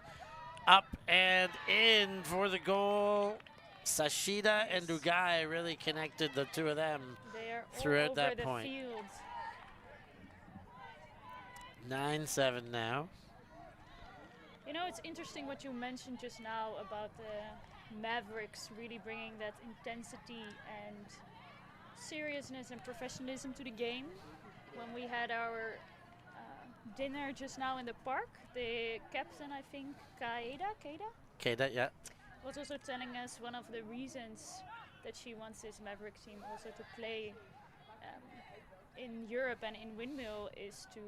Up and in for the goal. Sashida and Ugai really connected the two of them throughout that point. 9-7 now. You know, it's interesting what you mentioned just now about the Mavericks really bringing that intensity and seriousness and professionalism to the game. When we had our dinner just now in the park, the captain, I think, Keida, Okay, yeah. was also telling us one of the reasons that she wants this Maverick team also to play in Europe and in Windmill is to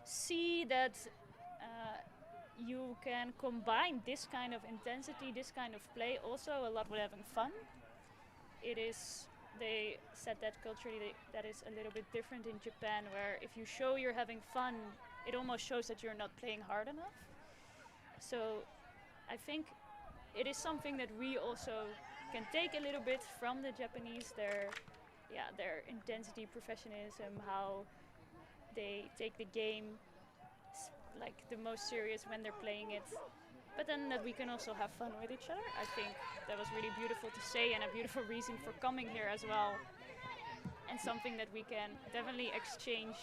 see that you can combine this kind of intensity, this kind of play, also a lot with having fun. It is, they said that culturally that is a little bit different in Japan, where if you show you're having fun, it almost shows that you're not playing hard enough. So I think it is something that we also can take a little bit from the Japanese, their intensity, professionalism, how they take the game like the most serious when they're playing it, but then that we can also have fun with each other. I think that was really beautiful to say, and a beautiful reason for coming here as well, and something that we can definitely exchange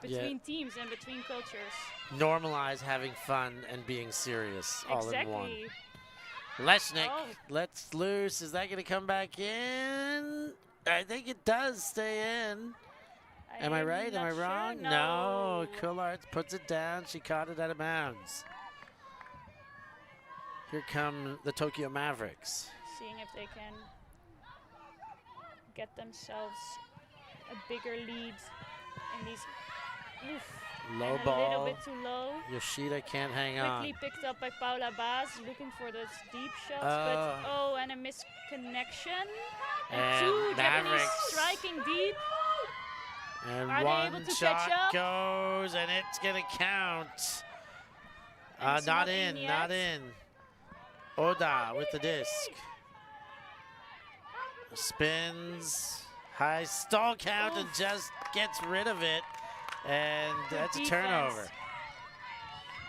between teams and between cultures. Normalize having fun and being serious all in one. Exactly. Leshnik, let's loose. Is that going to come back in? I think it does stay in. Am I right? Am I wrong? Sure. No. Coulart puts it down. She caught it out of bounds. Here come the Tokyo Mavericks. Seeing if they can get themselves a bigger lead in these. Low and ball. A little bit too low. Yoshida can't hang on. Quickly picked up by Paula Baas, looking for those deep shots, and a misconnection. And two Japanese striking deep. And Are one they able to shot catch up? goes, and it's going to count. Not in, not in. Oda with the disc. Spins, high stall count, and just gets rid of it. And that's a turnover.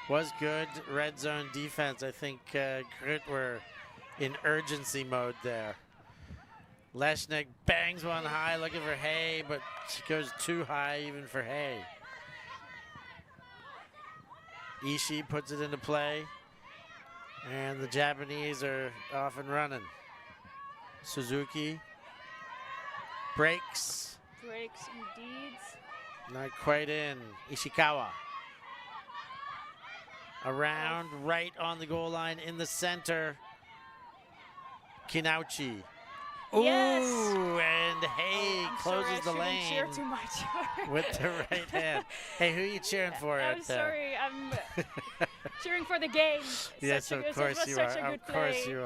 Was good red zone defense. I think GRUT were in urgency mode there. Leshnik bangs one high, looking for Hay, but she goes too high even for Hay. Ishii puts it into play, and the Japanese are off and running. Suzuki breaks. Breaks indeed. Not quite in. Ishikawa. Around, right on the goal line in the center. Kinauchi. Yes. Ooh, and Hay closes the lane Cheer too much. with the right hand. Hey, who are you cheering for I'm out there? sorry, I'm cheering for the game. Yes, of course you are. Of course you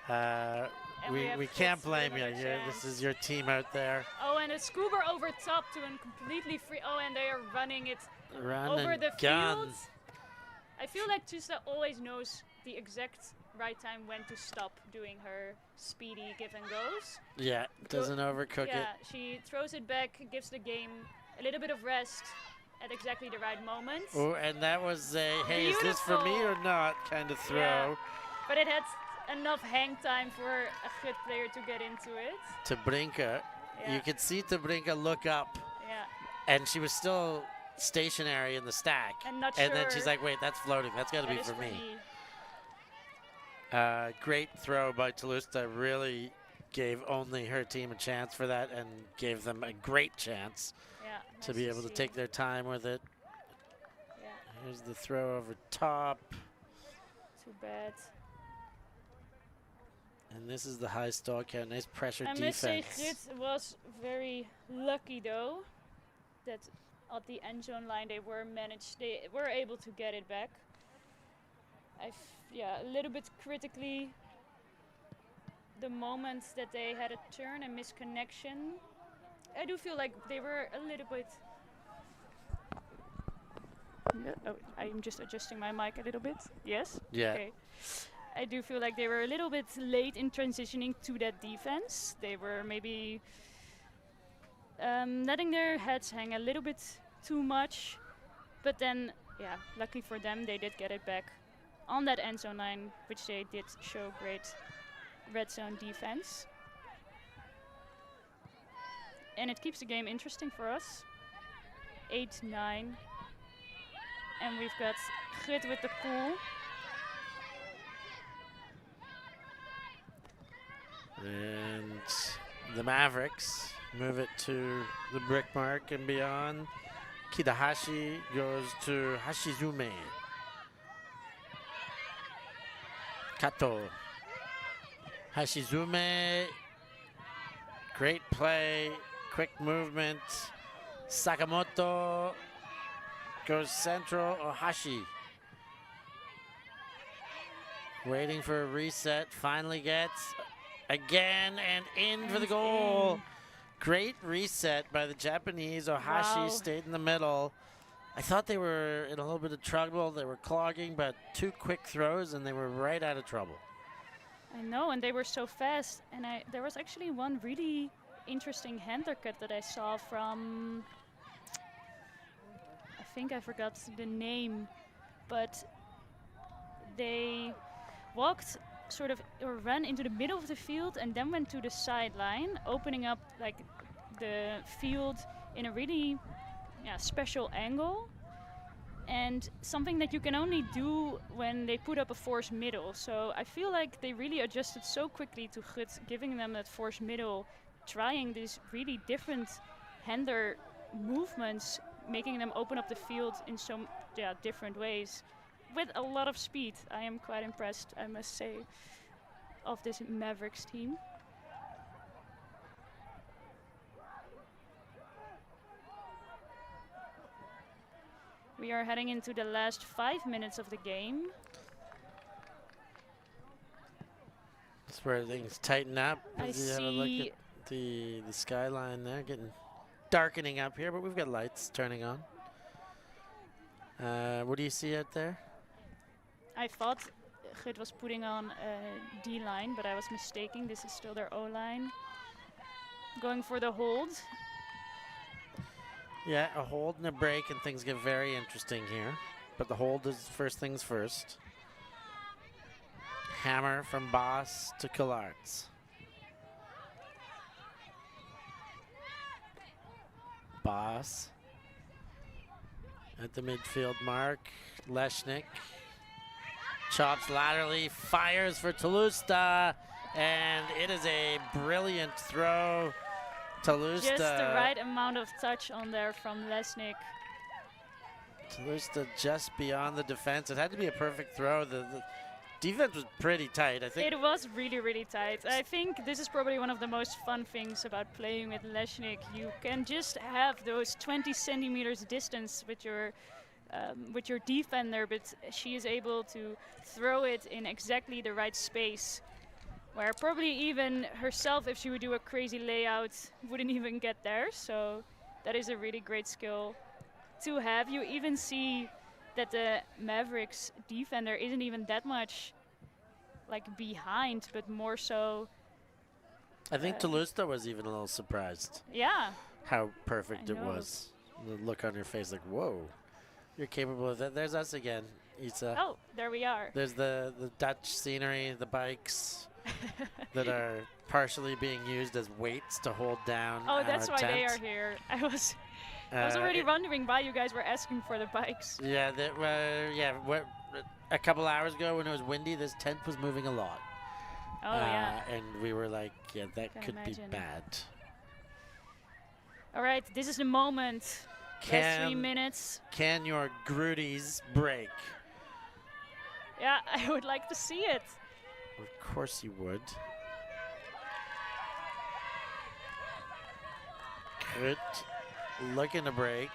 are. We can't blame you. This is your team out there. Oh, and a scuba over top to a completely free. Oh, and they are running it Run over and the gun. field. I feel like Tusa always knows the exact right time when to stop doing her speedy give and goes. Yeah, doesn't overcook it. Yeah, she throws it back, gives the game a little bit of rest at exactly the right moment. Oh, and that was a, hey, is this for me or not kind of throw. Yeah, but it had enough hang time for a GRUT player to get into it. Tabrinka, you could see Tabrinka look up, and she was still stationary in the stack. And not then sure. she's like, wait, that's floating. That's got to be That is for me. Great throw by Talusta. Really gave only her team a chance for that and gave them a great chance to be able to take their time with it. Yeah. Here's the throw over top. Too bad. And this is the high stall count. Nice pressure I must say defense. GRUT was very lucky though that at the end zone line they were able to get it back. A little bit critically, the moments that they had a turn and misconnection, I do feel like they were a little bit. Oh, I'm just adjusting my mic a little bit. Yes? Yeah. Okay. I do feel like they were a little bit late in transitioning to that defense. They were maybe letting their heads hang a little bit too much. But then, lucky for them, they did get it back on that end zone line, which they did show great red zone defense. And it keeps the game interesting for us. 8-9. And we've got GRUT with the pool. And the Mavericks move it to the brick mark and beyond. Kidahashi goes to Hashizume. Kato. Hashizume, great play, quick movement. Sakamoto goes central. Ohashi waiting for a reset, finally gets again and in for the goal. Great reset by the Japanese. Ohashi stayed in the middle. I thought they were in a little bit of trouble. They were clogging, but 2 quick throws and they were right out of trouble. I know, and they were so fast. And there was actually one really interesting hander cut that I saw from, I think I forgot the name, but they walked sort of, or ran into the middle of the field and then went to the sideline, opening up like the field in a really special angle, and something that you can only do when they put up a forced middle. So I feel like they really adjusted so quickly to GRUT, giving them that forced middle, trying these really different hander movements, making them open up the field in so different ways with a lot of speed. I am quite impressed, I must say, of this Mavericks team. We are heading into the last 5 minutes of the game. That's where things tighten up. I You have a look at the skyline there, getting darkening up here, but we've got lights turning on. What do you see out there? I thought GRUT was putting on a D line, but I was mistaken. This is still their O line. Going for the hold. Yeah, a hold and a break, and things get very interesting here. But the hold is first things first. Hammer from Boss to Collards. Boss at the midfield mark. Leshnik chops laterally, fires for Tolusta, and it is a brilliant throw. Tolusta. Just the right amount of touch on there from Lesnick. Tolusta just beyond the defense. It had to be a perfect throw. The defense was pretty tight, I think. It was really, really tight. I think this is probably one of the most fun things about playing with Lesnick. You can just have those 20 centimeters distance with your defender, but she is able to throw it in exactly the right space, where probably even herself, if she would do a crazy layout, wouldn't even get there. So that is a really great skill to have. You even see that the Mavericks defender isn't even that much like behind, but more so. I think Tolusta was even a little surprised. Yeah. How perfect it was. The look on your face, like, whoa, you're capable of that. There's us again, Isa. Oh, there we are. There's the Dutch scenery, the bikes that are partially being used as weights to hold down. Oh, that's why tent. they are here. I was already wondering why you guys were asking for the bikes. Yeah, a couple hours ago when it was windy, this tent was moving a lot. Oh, yeah. And we were like, yeah, that could be imagine. bad. All right, this is the moment. Last 3 minutes. Can your Gruties break? Yeah, I would like to see it. Of course you would. GRUT looking to break,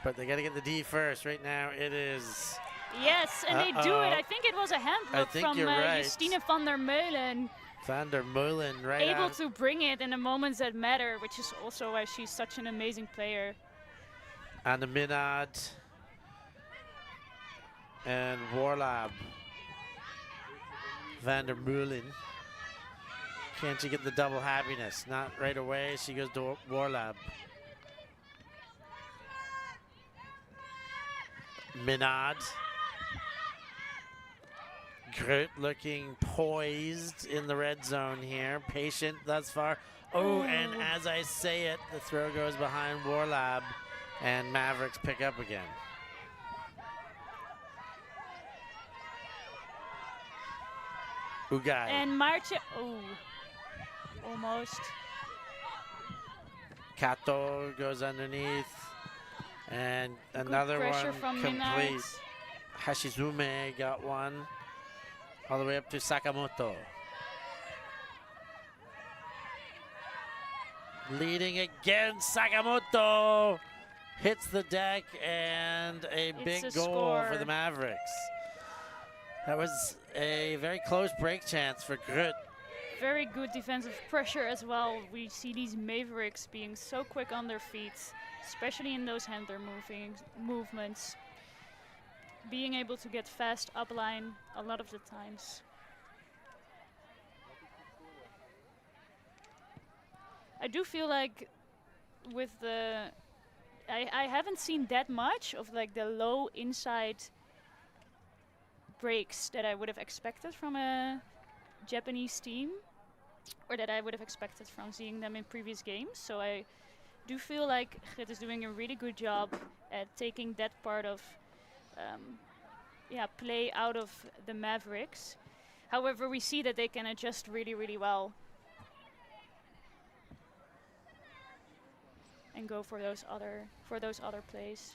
but they got to get the D first. Right now it is. Yes, and they do it. I think it was a hand look from Justine van der Meulen. Van der Meulen, right able to bring it in the moments that matter, which is also why she's such an amazing player. And the Minad and Warlab. Van der Meulen. Can't she get the double happiness? Not right away. She goes to Warlab. Minad. GRUT looking poised in the red zone here. Patient thus far. Oh, and as I say it, the throw goes behind Warlab, and Mavericks pick up again. Ugai. And Marche. Oh, almost. Kato goes underneath. And Good another pressure one from complete. Minard. Hashizume got one. All the way up to Sakamoto. leading again. Sakamoto hits the deck, and a big goal for the Mavericks. That was a very close break chance for GRUT. Very good defensive pressure as well. We see these Mavericks being so quick on their feet, especially in those handler movements. Being able to get fast upline a lot of the times. I do feel like with the... I haven't seen that much of like the low inside breaks that I would have expected from a Japanese team, or that I would have expected from seeing them in previous games. So I do feel like GRUT is doing a really good job at taking that part of play out of the Mavericks. However, we see that they can adjust really, really well and go for those other plays.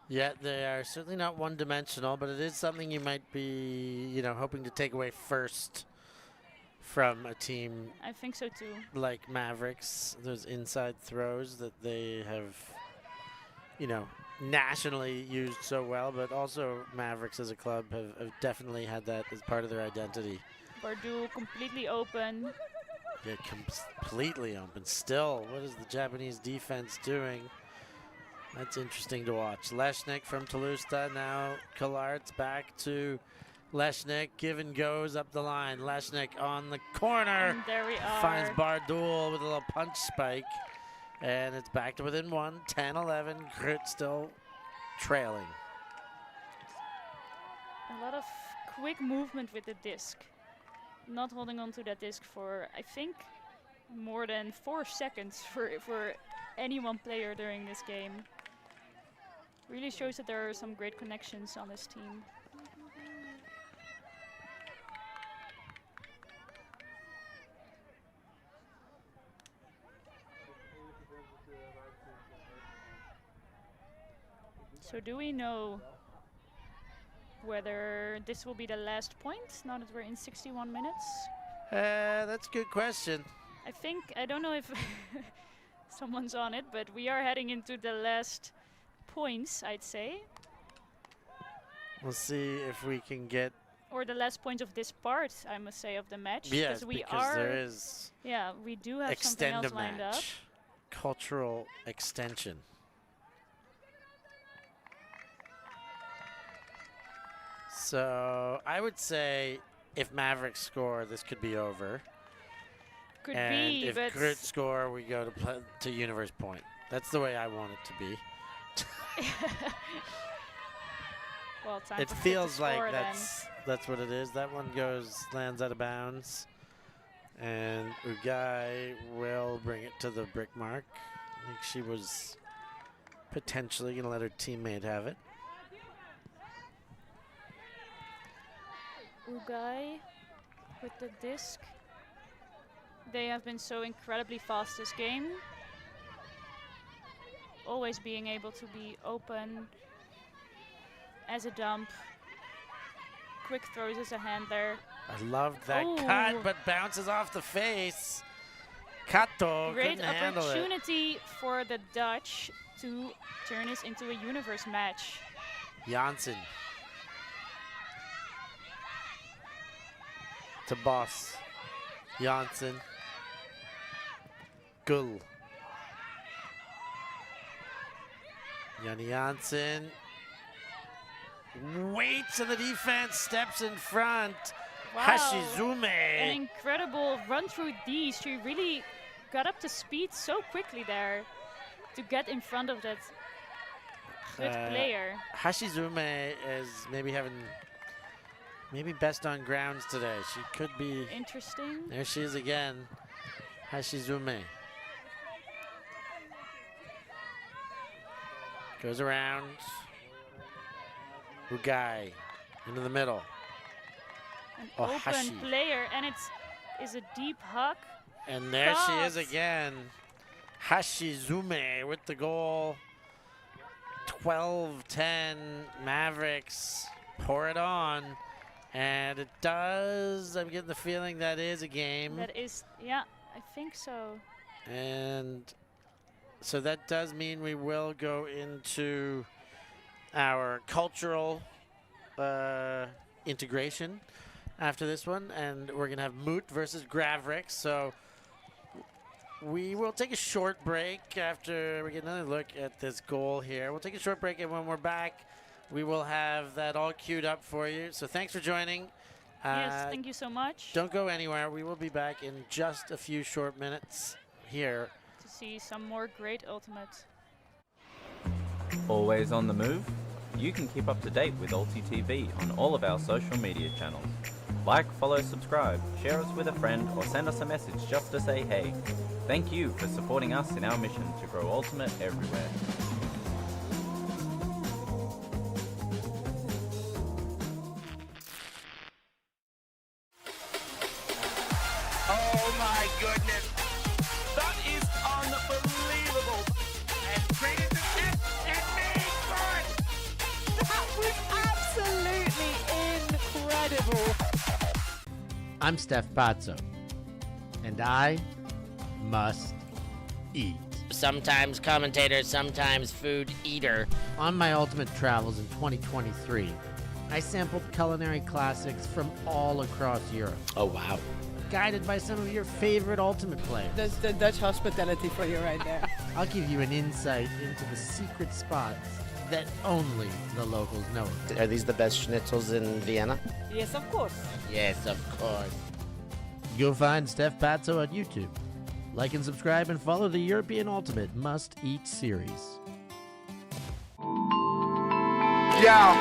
Yeah, they are certainly not one-dimensional, but it is something you might be, hoping to take away first from a team. I think so too. Like Mavericks, those inside throws that they have, nationally used so well, but also Mavericks as a club have definitely had that as part of their identity. Bardu completely open. Yeah, completely open. Still, what is the Japanese defense doing? That's interesting to watch. Leshnik from Tolusta. Now Collart's back to Leshnik. Give and goes up the line. Leshnik on the corner. And there we are. Finds Bardul with a little punch spike. And it's back to within one. 10-11. GRUT still trailing. A lot of quick movement with the disc. Not holding on to that disc for, I think, more than 4 seconds for any one player during this game. Really shows that there are some great connections on this team. So do we know whether this will be the last point, now that we're in 61 minutes? That's a good question. I don't know if someone's on it, but we are heading into the last points, I'd say. We'll see if we can get... Or the last points of this part, I must say, of the match. Yes, because there is... Yeah, we do have something else lined up. Cultural extension. So I would say if Mavericks score, this could be over. Could and be, if but GRUT score, we go to Universe Point. That's the way I want it to be. Well, time it for feels to like score that's what it is. That one lands out of bounds, and Ugai will bring it to the brick mark. I think she was potentially going to let her teammate have it. Ugai with the disc. They have been so incredibly fast this game. Always being able to be open as a dump. Quick throws as a handler. I loved that cut, but bounces off the face. Kato Great couldn't handle it. opportunity for the Dutch to turn this into a universe match. Janssen. To Boss. Janssen. Gull. Yanni Janssen waits in the defense, steps in front. Wow. Hashizume. An incredible run through these. She really got up to speed so quickly there to get in front of that good player. Hashizume is maybe best on grounds today. She could be. Interesting. There she is again. Hashizume. Goes around. Ugai into the middle. An open player, and it's a deep huck. And there she is again. Hashizume with the goal. 12-10 Mavericks pour it on. And it does. I'm getting the feeling that is a game. That is, yeah, I think so. And so that does mean we will go into our cultural integration after this one, and we're gonna have Moot versus Gravrix. So we will take a short break after we get another look at this goal here. We'll take a short break, and when we're back, we will have that all queued up for you. So thanks for joining. Yes, thank you so much. Don't go anywhere. We will be back in just a few short minutes here to see some more great Ultimate. Always on the move? You can keep up to date with ULTI.TV on all of our social media channels. Like, follow, subscribe, share us with a friend, or send us a message just to say hey. Thank you for supporting us in our mission to grow Ultimate everywhere. Oh my goodness. That is unbelievable. And created the net and made good. That was absolutely incredible. I'm Steph Pazzo, and I must eat. Sometimes commentator, sometimes food eater. On my Ultimate travels in 2023, I sampled culinary classics from all across Europe. Oh, wow. Guided by some of your favorite Ultimate players. That's the Dutch hospitality for you right there. I'll give you an insight into the secret spots that only the locals know of. Are these the best schnitzels in Vienna? Yes, of course. Yes, of course. You'll find Steph Pazzo on YouTube. Like and subscribe and follow the European Ultimate Must Eat series. Yeah.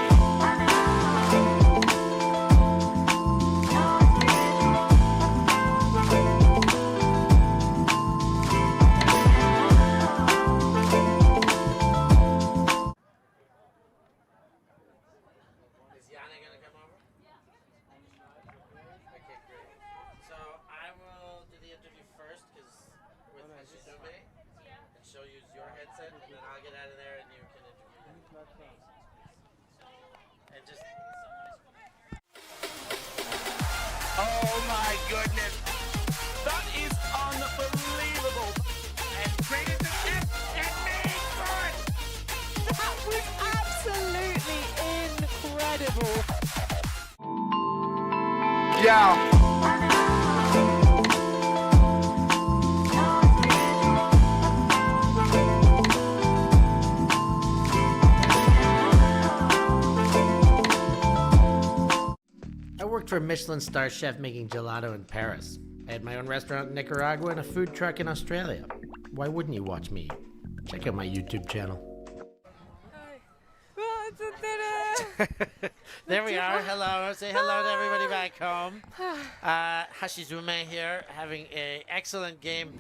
Oh my goodness. That is unbelievable. And created the net and made good. That was absolutely incredible. Yeah. I worked for a Michelin star chef making gelato in Paris. I had my own restaurant in Nicaragua and a food truck in Australia. Why wouldn't you watch me? Check out my YouTube channel. There we are. Hello. Say hello to everybody back home. Hashizume here, having an excellent game.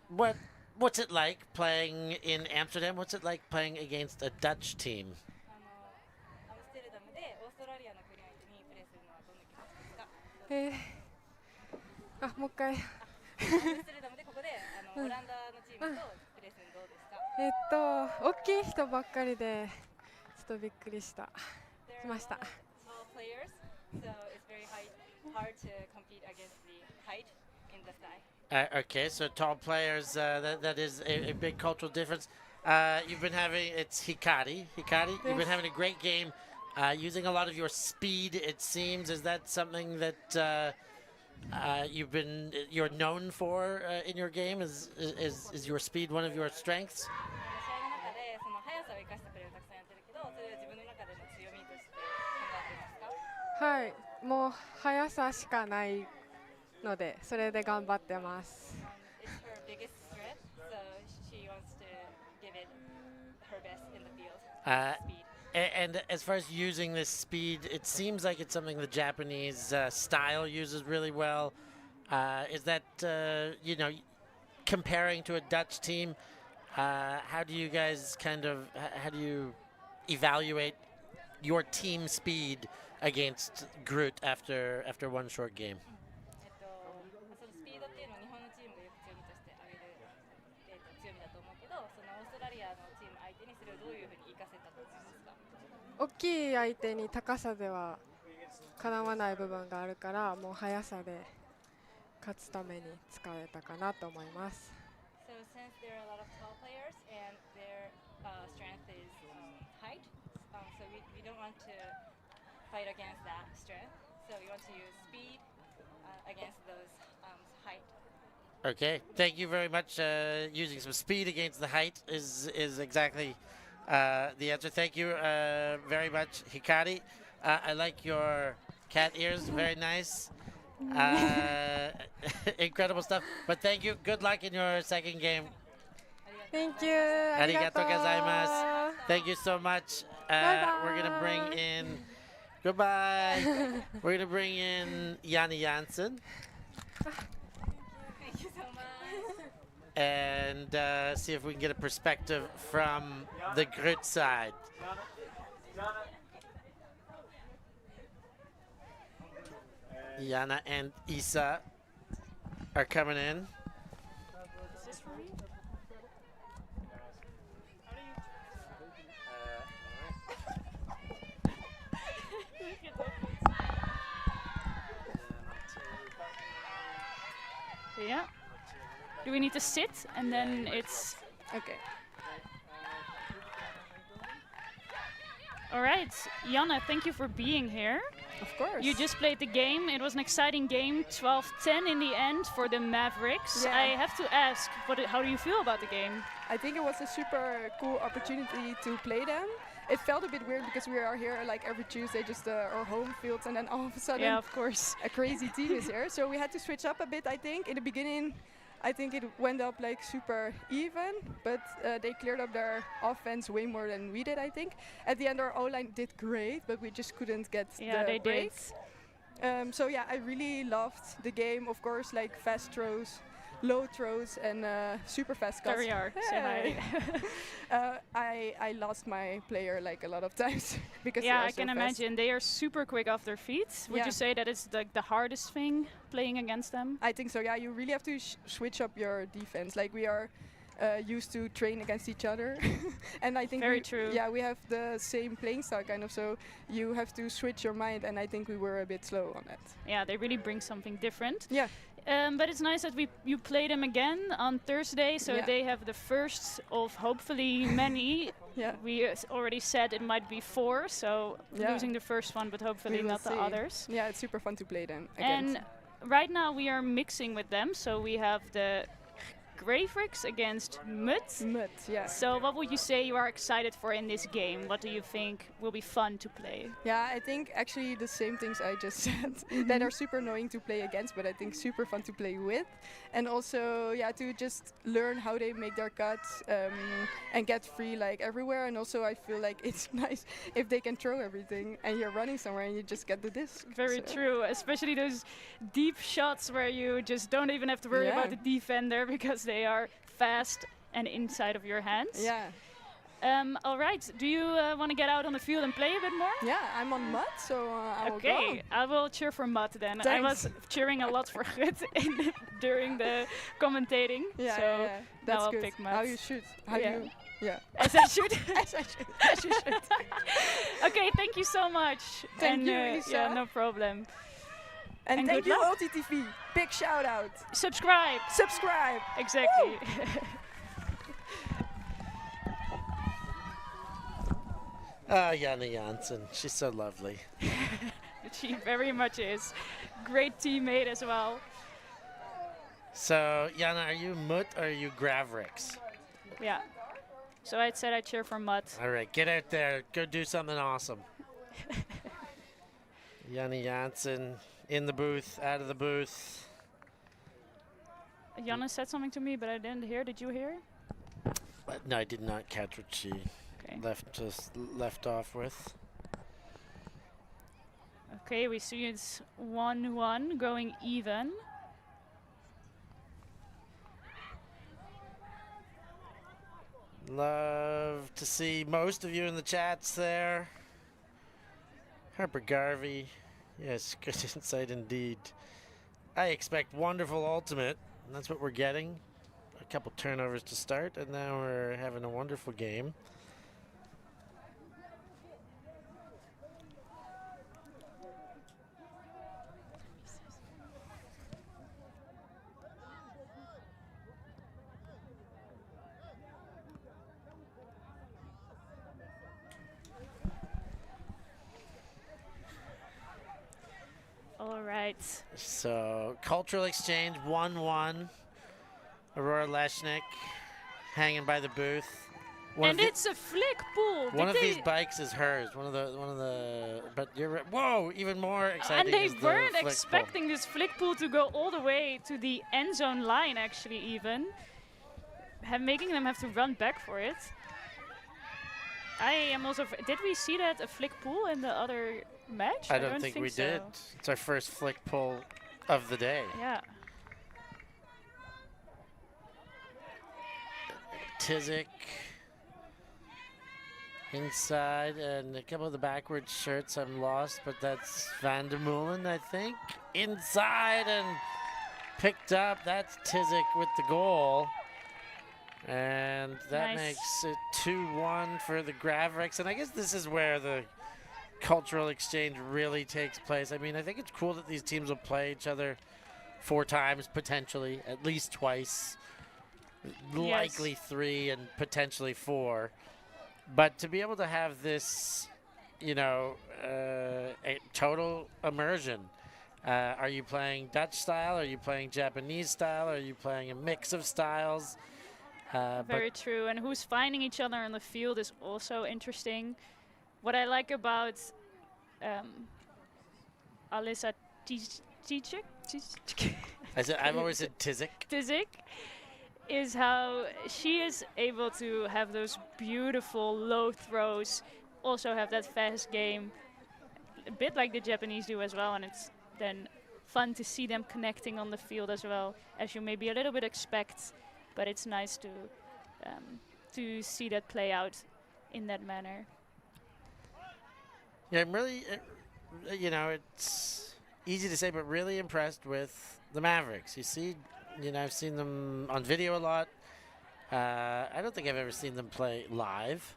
What's it like playing in Amsterdam? What's it like playing against a Dutch team? Okay, so tall players, that is a big cultural difference. You've been having, it's Hikari. You've been having a great game, using a lot of your speed, it seems. Is that something that you're known for in your game? Is your speed one of your strengths? はい、もう速さしかないので、それで頑張ってます。And as far as using this speed, it seems like it's something the Japanese style uses really well. Is that, comparing to a Dutch team, how do you guys how do you evaluate your team speed against GRUT after one short game? Big 大きい相手に高さではかなわない部分があるから、もう速さで勝つために使えたかなと思います。So since there are a lot of tall players and their strength is height, so we don't want to fight against that strength. So we want to use speed against those height. Okay, thank you very much. Using some speed against the height is exactly the answer. Thank you very much, Hikari. I like your cat ears, very nice. Incredible stuff. But thank you. Good luck in your second game. Thank you. Arigato gozaimasu. Thank you so much. We're gonna bring in. Goodbye. We're gonna bring in Yanni Janssen. Thank you so much. And see if we can get a perspective from the GRUT side. Yana and Isa are coming in. Is this for me? Yeah. Do we need to sit and then it's okay? All right, Jana, thank you for being here. Of course. You just played the game. It was an exciting game, 12-10 in the end for the Mavericks. Yeah. I have to ask, how do you feel about the game? I think it was a super cool opportunity to play them. It felt a bit weird because we are here like every Tuesday, just our home fields, and then all of a sudden, yeah, of course, a crazy team is here. So we had to switch up a bit. I think in the beginning, I think it went up like super even, but they cleared up their offense way more than we did. I think at the end our O-line did great, but we just couldn't get the breaks. So yeah, I really loved the game. Of course, like fast throws, low throws, and super fast cuts. There we are. Say hi. I lost my player like a lot of times because yeah, they are I can so fast. imagine they are super quick off their feet. Would you say that it's the hardest thing playing against them? I think so. Yeah, you really have to switch up your defense. Like we are used to train against each other, and I think very true. Yeah, we have the same playing style kind of. So you have to switch your mind, and I think we were a bit slow on that. Yeah, they really bring something different. Yeah. But it's nice that you play them again on Thursday, so they have the first of hopefully many. Yeah. We already said it might be 4, so losing the first one, but hopefully not the others. Yeah, it's super fun to play them against. And right now we are mixing with them, so we have the Mavericks against MUT. MUT, yeah. So what would you say you are excited for in this game? What do you think will be fun to play? Yeah, I think actually the same things I just said that are super annoying to play against, but I think super fun to play with. And also, yeah, to just learn how they make their cuts and get free like everywhere. And also I feel like it's nice if they can throw everything and you're running somewhere and you just get the disc. Very true, especially those deep shots where you just don't even have to worry about the defender because they are fast and inside of your hands. Yeah. All right. Do you want to get out on the field and play a bit more? Yeah, I'm on MUT, so I will go. Okay, I will cheer for MUT then. Thanks. I was cheering a lot for GRUT during the commentating. Yeah, so yeah. That's now I'll good. pick MUT. How you should. How you. Yeah. As I should. As I should. As you should. Okay, thank you so much. Thank you, Isa. Yeah, no problem. And thank good you, luck. ULTI.TV. Big shout out. Subscribe. Subscribe. Exactly. Yana Janssen, she's so lovely. She very much is. Great teammate as well. So, Yana, are you MUT or are you Mavericks? Yeah. So I said I cheer for MUT. All right, get out there. Go do something awesome. Yana Janssen in the booth, out of the booth. Jana said something to me, but I didn't hear. Did you hear? No, I did not catch what she left off with. Okay, we see it's 1-1 going even. Love to see most of you in the chats there. Harper Garvey. Yes, good insight indeed. I expect wonderful ultimate. And that's what we're getting. A couple turnovers to start, and now we're having a wonderful game. right. So, cultural exchange 1-1. Aurora Leshnik hanging by the booth. And it's a flick pool. One of these bikes is hers. One of the. But you're right. Whoa! Even more exciting. And they is the weren't flick expecting this flick pool to go all the way to the end zone line. Actually, even making them have to run back for it. I am also. Did we see that a flick pool in the other match? I don't think we so. did. It's our first flick pull of the day. Yeah. Tizik inside, and a couple of the backwards shirts I'm lost, but that's Van der Meulen, I think. Inside and picked up. That's Tizik with the goal. And that makes it 2-1 for the Mavericks. And I guess this is where the cultural exchange really takes place. I mean, I think it's cool that these teams will play each other 4 times, potentially, at least twice. Likely 3 and potentially 4. But to be able to have this, a total immersion. Are you playing Dutch style? Are you playing Japanese style? Are you playing a mix of styles? Very true. And who's finding each other on the field is also interesting. What I like about Alyssa Tizik? I've always said Tizik. Tizik is how she is able to have those beautiful low throws, also have that fast game, a bit like the Japanese do as well, and it's then fun to see them connecting on the field as well, as you maybe a little bit expect, but it's nice to see that play out in that manner. Yeah, I'm really, it's easy to say, but really impressed with the Mavericks. You see, I've seen them on video a lot. I don't think I've ever seen them play live.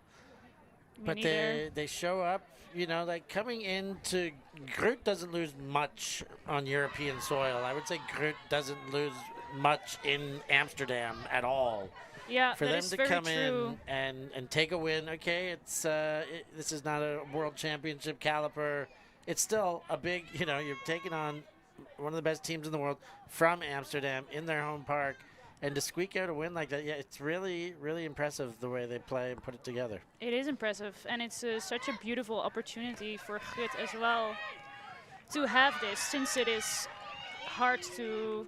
But they show up, like coming into GRUT doesn't lose much on European soil. I would say GRUT doesn't lose much in Amsterdam at all. Yeah, for them to come in and take a win. Okay, it's this is not a world championship caliber. It's still a big, you're taking on one of the best teams in the world from Amsterdam in their home park, and to squeak out a win like that, yeah, it's really, really impressive the way they play and put it together. It is impressive, and it's such a beautiful opportunity for GRUT as well to have this, since it is hard to.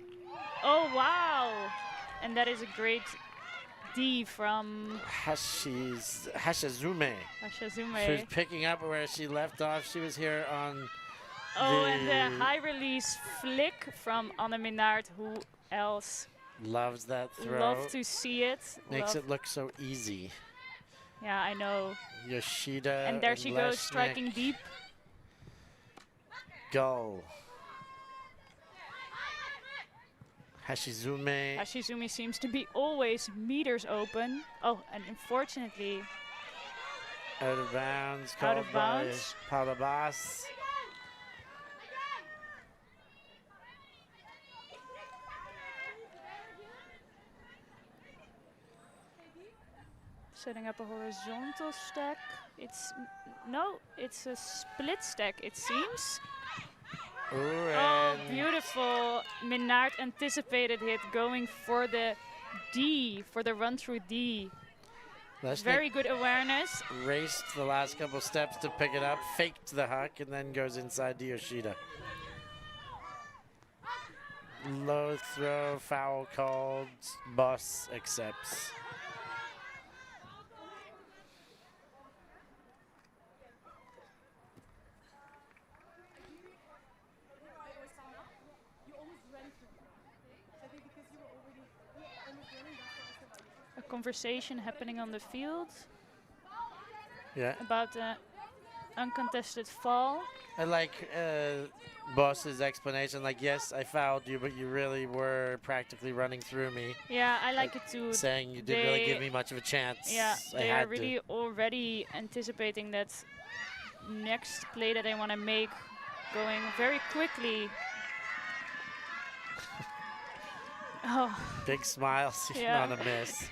Oh wow! And that is a great D from Hashazume. Who's picking up where she left off. She was here on. And the high release flick from Anne Minnaert. Who else? Loves that throw. Love to see it. Makes it look so easy. Yeah, I know. Yoshida. And there she goes, striking deep. Goal. Hashizume. Hashizume seems to be always meters open. Oh, and unfortunately. Out of bounds. Out of bounds. Palabas. Setting up a horizontal stack. It's a split stack, it seems. Oh, beautiful. Minnaert anticipated hit, going for the D, for the run through D. Very good awareness. Raced the last couple steps to pick it up, faked the huck, and then goes inside to Yoshida. Low throw, foul called, Boss accepts. A conversation happening on the field. Yeah. About the uncontested fall. I like Boss's explanation, like, yes, I fouled you, but you really were practically running through me. Yeah, I like it too. Saying you didn't really give me much of a chance. Yeah, they are really already anticipating that next play that they want to make, going very quickly. Oh. Big smile on a miss.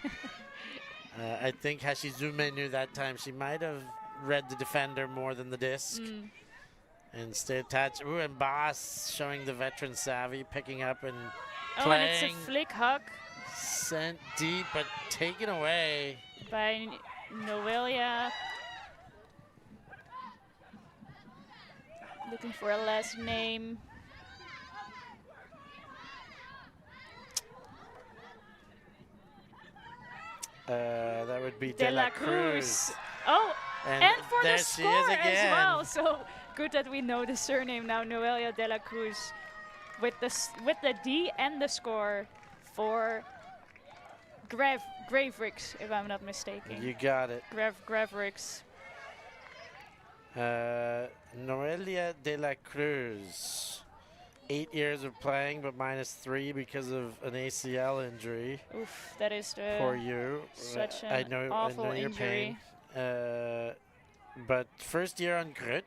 I think Hashizume knew that time. She might have read the defender more than the disc. And stay attached. Ooh, and Boss showing the veteran savvy, picking up and Oh, playing. and it's a flick hug Sent deep, but taken away. by Noelia. Looking for a last name. That would be De La Cruz. Oh, and for there the she score is as again. well. So good that we know the surname now, Noelia De La Cruz, with the D and the score for Gravericks, if I'm not mistaken. You got it. Gravericks. Noelia De La Cruz. 8 years of playing, but -3 because of an ACL injury. Oof, that is the Poor you. such an I know awful your injury. pain. But first year on GRUT,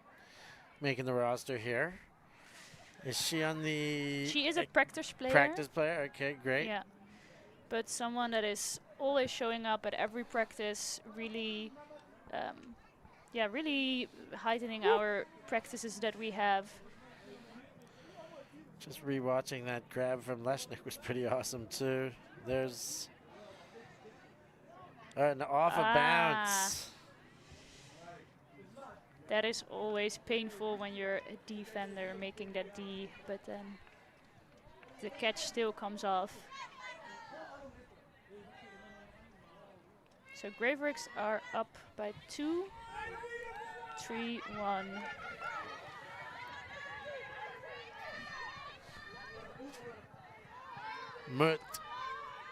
making the roster here. Is she on the... She is a practice player. Practice player, okay, great. Yeah, but someone that is always showing up at every practice, really, really heightening our practices that we have. Just rewatching that grab from Leshnik was pretty awesome too. There's an off a bounce. That is always painful when you're a defender making that D, but then the catch still comes off. So Gravericks are up by 2, 3-1. Mut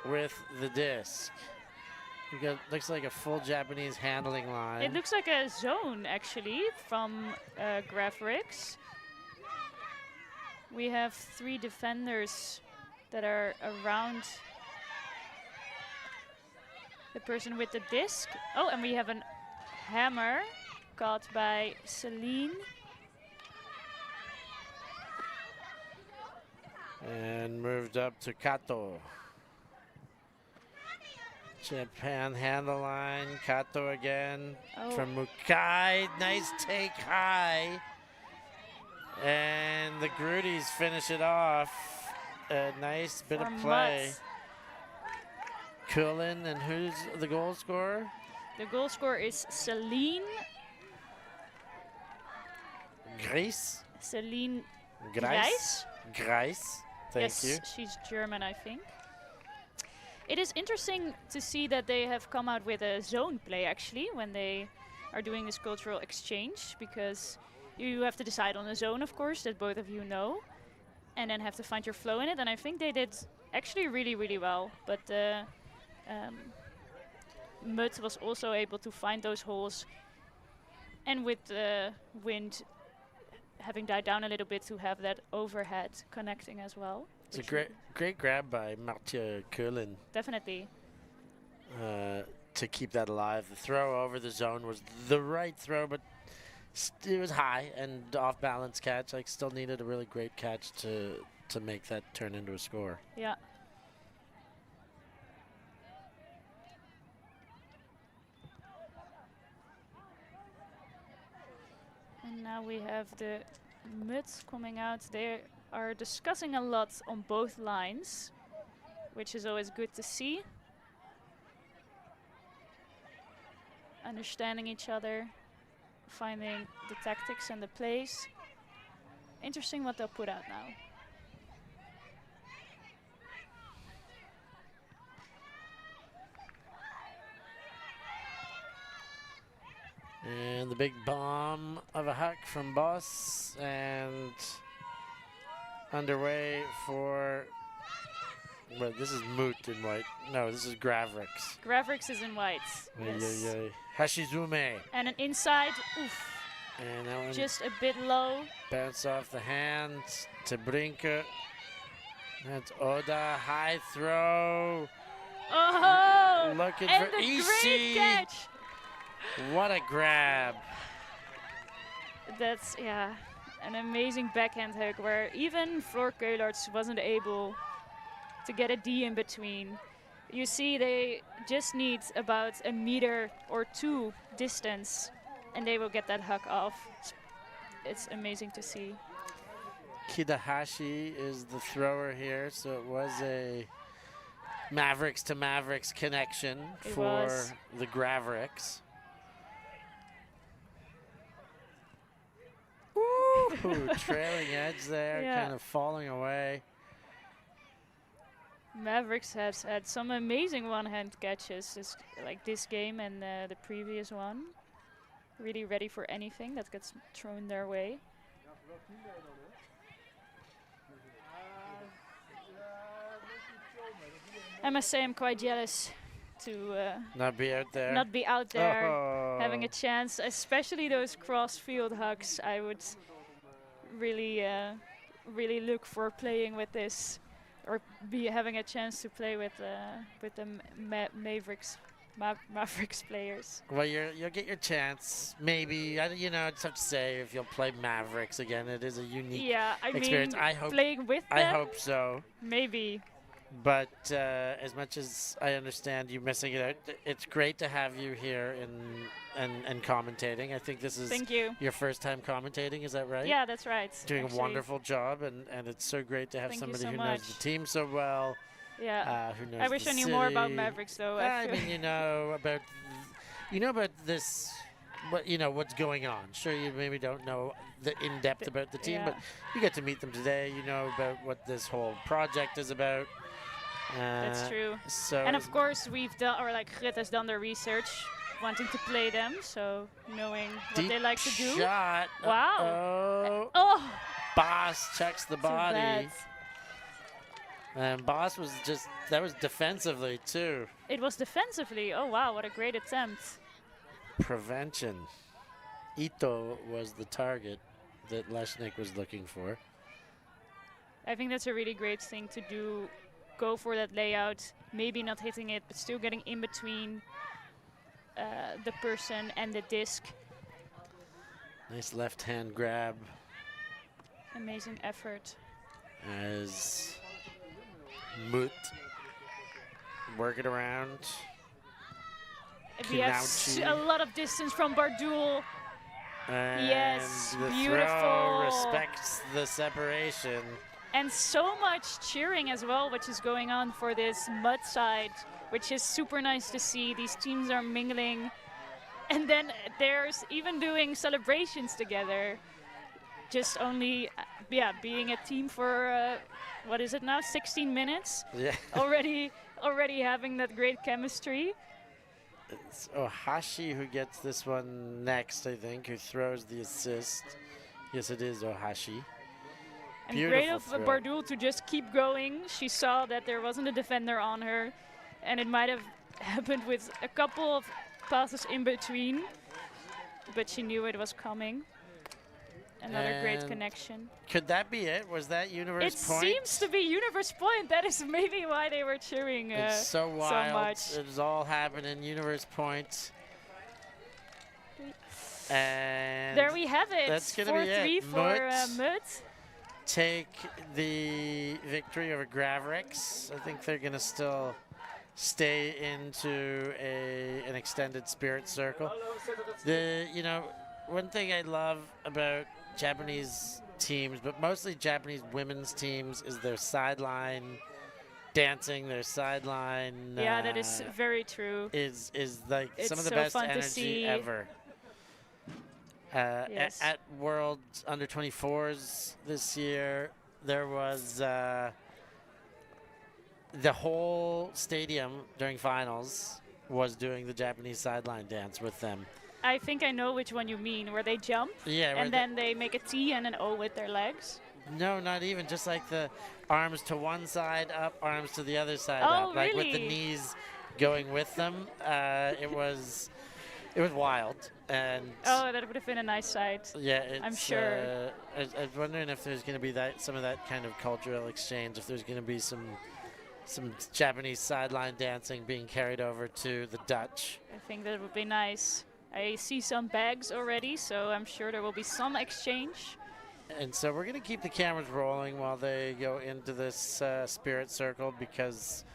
with the disc. We got looks like a full Japanese handling line. It looks like a zone actually from Gravericks. We have 3 defenders that are around the person with the disc. Oh, and we have a hammer caught by Celine. And moved up to Kato. Japan handle line. Kato again from Mukai. Nice take high. And the Grudies finish it off. A nice bit of play. Cullen, and who's the goal scorer? The goal scorer is Celine. Grace? Celine Grace? Grace. Thank you. She's German, I think. It is interesting to see that they have come out with a zone play actually when they are doing this cultural exchange, because you have to decide on a zone, of course, that both of you know, and then have to find your flow in it. And I think they did actually really, really well. But Mut was also able to find those holes, and with the wind having died down a little bit, to have that overhead connecting as well. It's a great grab by Martia Cullen. Definitely. To keep that alive. The throw over the zone was the right throw, but it was high and off balance catch. Like, still needed a really great catch to make that turn into a score. Yeah. And now we have the Muts coming out. They are discussing a lot on both lines, which is always good to see. Understanding each other, finding the tactics and the plays. Interesting what they'll put out now. And the big bomb of a huck from Boss, and underway for, well, this is Mut in white. No, this is Gravericks. Gravericks is in whites. Yes. Hashizume. And an inside, oof. And that one just a bit low. Bounce off the hands to Brinker. That's Oda, high throw. Oh! Looking and for the Ishii. great catch. What a grab. That's, yeah, an amazing backhand hook where even Floor Keularts wasn't able to get a D in between. You see they just need about a meter or 2 distance and they will get that hook off. it's amazing to see. Kidahashi is the thrower here, so it was a Mavericks to Mavericks connection for the Gravericks. Ooh, trailing edge there, kind of falling away. Mavericks has had some amazing one-hand catches, like this game and the previous one. Really ready for anything that gets thrown their way. I must say I'm quite jealous to not be out there. Having a chance, especially those cross-field hugs. I would really, really look for playing with this, or having a chance to play with the Mavericks players. Well, you'll get your chance. Maybe it's tough to say if you'll play Mavericks again. It is a unique experience. I mean, playing with them. I hope so. Maybe. But as much as I understand you missing it out, it's great to have you here and commentating. I think this is your first time commentating, is that right? Yeah, that's right. Doing a wonderful job, and it's so great to have somebody who knows the team so well. Yeah. Who knows I wish I knew more about Mavericks, though. I mean, you know about this, what's going on. Sure, you maybe don't know the in-depth about the team, but you get to meet them today. You know about what this whole project is about. That's true. So and of course, we've done, or like GRUT has done their research, wanting to play them, so knowing what they like to do. Shot. Wow. Oh. Boss checks the body. And Boss was that was defensively too. It was defensively. Oh wow, what a great attempt. Prevention. Ito was the target that Leshnik was looking for. I think that's a really great thing to do. Go for that layout, maybe not hitting it, but still getting in between the person and the disc. Nice left hand grab. Amazing effort. As Moot work it around. We have a lot of distance from Bardul. And yes, the beautiful. Throw respects the separation. And so much cheering as well, which is going on for this mud side, which is super nice to see. These teams are mingling. And then there's even doing celebrations together. Just only, being a team for, what is it now, 16 minutes? Yeah. Already having that great chemistry. It's Ohashi who gets this one next, I think, who throws the assist. Yes, it is Ohashi. And great of Bardul to just keep going. She saw that there wasn't a defender on her, and it might have happened with a couple of passes in between, but she knew it was coming. Another great connection. Could that be it? Was that Universe Point? It seems to be Universe Point. That is maybe why they were cheering it's so wild. So much. It was all happening Universe Point. And there we have it. That's going to be it. 4-3 for Mut. Take the victory over Gravericks. I think they're going to still stay into an extended spirit circle. One thing I love about Japanese teams, but mostly Japanese women's teams, is their sideline dancing, their sideline. Yeah, that is very true. Is like it's some of the so best fun to energy see. ever. Yes. At World Under 24s this year, there was the whole stadium during finals was doing the Japanese sideline dance with them. I think I know which one you mean, where they jump and then they make a T and an O with their legs. No, not even. Just like the arms to one side up, arms to the other side up. Like really? with the knees going with them. It was wild. And that would have been a nice sight. Yeah, I'm sure. I was wondering if there's going to be some of that kind of cultural exchange, if there's going to be some Japanese sideline dancing being carried over to the Dutch. I think that would be nice. I see some bags already, so I'm sure there will be some exchange. And so we're going to keep the cameras rolling while they go into this spirit circle because,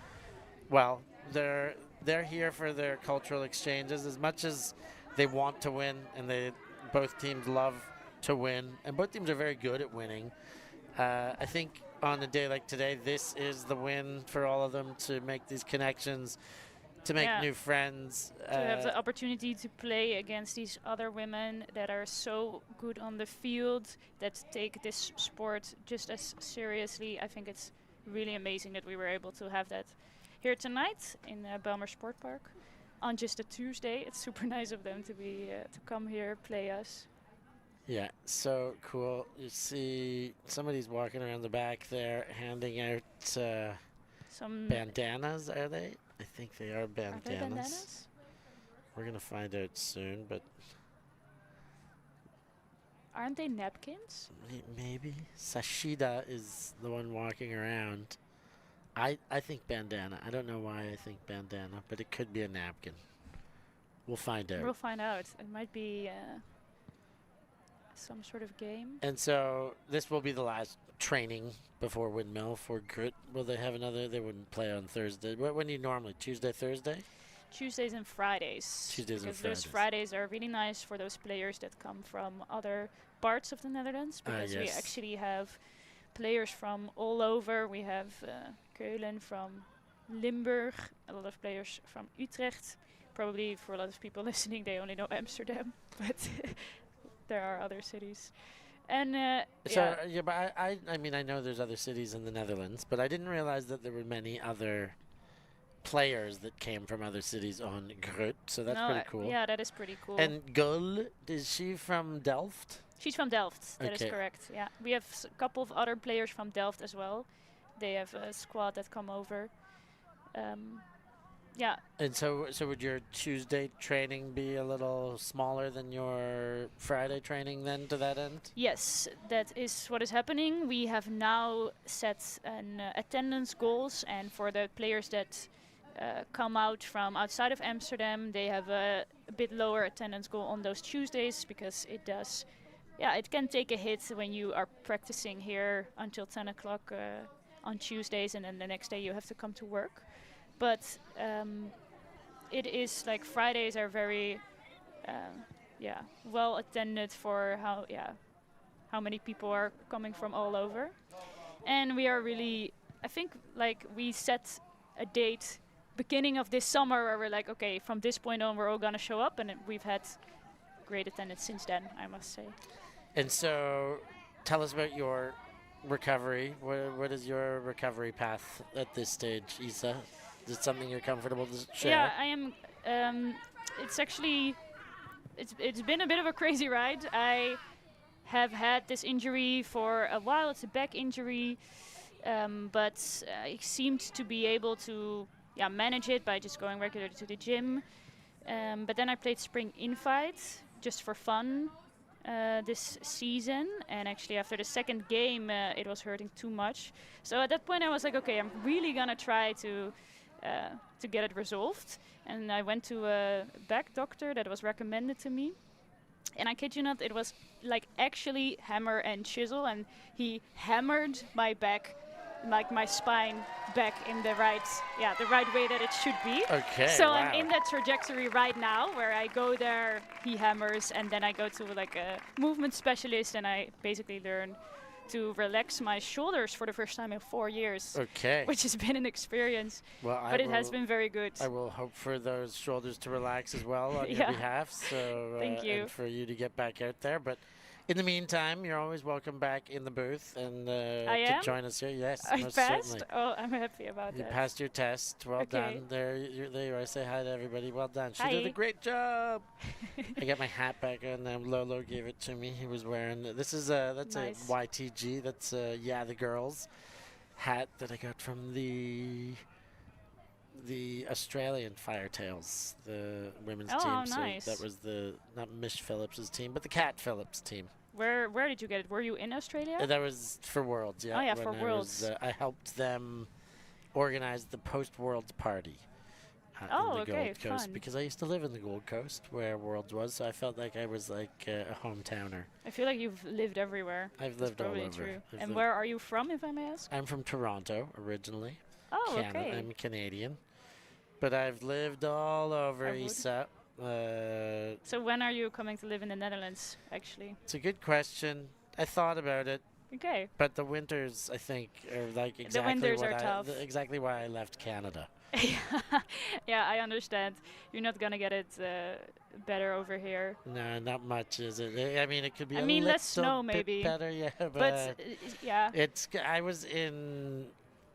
well, they're here for their cultural exchanges as much as they want to win, and both teams love to win, and both teams are very good at winning. I think on a day like today, this is the win for all of them to make these connections, to make new friends. To have the opportunity to play against these other women that are so good on the field, that take this sport just as seriously. I think it's really amazing that we were able to have that here tonight in Belmer Sport Park on just a Tuesday. It's super nice of them to be to come here, play us. Yeah, so cool. You see somebody's walking around the back there handing out some bandanas, are they? I think they are bandanas. Are they bandanas? We're going to find out soon, but... Aren't they napkins? Maybe. Sashida is the one walking around. I think bandana. I don't know why I think bandana, but it could be a napkin. We'll find out. We'll find out. It might be some sort of game. And so this will be the last training before Windmill for GRUT. Will they have another? They wouldn't play on Thursday. When do you normally? Tuesday, Thursday? Tuesdays and Fridays. Tuesdays and Because Fridays. those Fridays are really nice for those players that come from other parts of the Netherlands. Because we yes. actually have players from all over. We have Keulen from Limburg. A lot of players from Utrecht. Probably for a lot of people listening, they only know Amsterdam. But there are other cities. And but I mean, I know there's other cities in the Netherlands, but I didn't realize that there were many other players that came from other cities on GRUT, so that's pretty cool. Yeah, that is pretty cool. And Gul, is she from Delft? She's from Delft, that is correct, yeah. We have a couple of other players from Delft as well. They have a squad that come over. Yeah. And so would your Tuesday training be a little smaller than your Friday training then, to that end? Yes, that is what is happening. We have now set an attendance goals, and for the players that come out from outside of Amsterdam, they have a bit lower attendance goal on those Tuesdays, because it does, it can take a hit when you are practicing here until 10 o'clock on Tuesdays, and then the next day you have to come to work. But it is like Fridays are very, well attended for how many people are coming from all over, and we are really, I think, like we set a date beginning of this summer where we're like, okay, from this point on we're all gonna show up, and we've had great attendance since then, I must say. And so, tell us about your recovery. What is your recovery path at this stage, Isa? Is it something you're comfortable to share? Yeah, I am. It's actually, it's been a bit of a crazy ride. I have had this injury for a while. It's a back injury, but I seemed to be able to manage it by just going regularly to the gym. But then I played Spring Invite just for fun this season, and actually after the second game it was hurting too much. So at that point I was like, okay, I'm really gonna try to get it resolved, and I went to a back doctor that was recommended to me, and I kid you not, it was like actually hammer and chisel, and he hammered my back, like my spine, back in the right way that it should be. Okay. So I'm in that trajectory right now where I go there, he hammers, and then I go to like a movement specialist, and I basically learn to relax my shoulders for the first time in 4 years. Okay. Which has been an experience. Well, but it has been very good. I will hope for those shoulders to relax as well on your behalf. So thank you. And for you to get back out there. But in the meantime, you're always welcome back in the booth and to join us here. Yes, I most passed? certainly. Oh, I'm happy about that. You passed your test. Well done. There you are. Say hi to everybody. Well done. She did a great job. I got my hat back on. Lolo gave it to me. He was wearing that's Nice. a YTG. That's the girls hat that I got from the Australian Firetails, the women's team. Oh, So nice. that was not Mish Phillips' team, but the Cat Phillips team. Where did you get it? Were you in Australia? That was for Worlds, yeah. Oh, yeah, when for Worlds. I helped them organize the post-Worlds party in the Gold Coast, fun. because I used to live in the Gold Coast where Worlds was, so I felt like I was like a hometowner. I feel like you've lived everywhere. I've That's lived all probably over. true. I've And lived- where are you from, if I may ask? I'm from Toronto originally. Oh, okay. I'm Canadian, but I've lived all over, I would. Isa. So when are you coming to live in the Netherlands, actually? It's a good question. I thought about it. Okay. But the winters, I think, are like exactly the winters are tough. Exactly why I left Canada. Yeah, I understand. You're not gonna get it better over here. No, not much, is it? I mean, it could be. I a mean, little less snow bit maybe. better, yeah. But yeah. I was in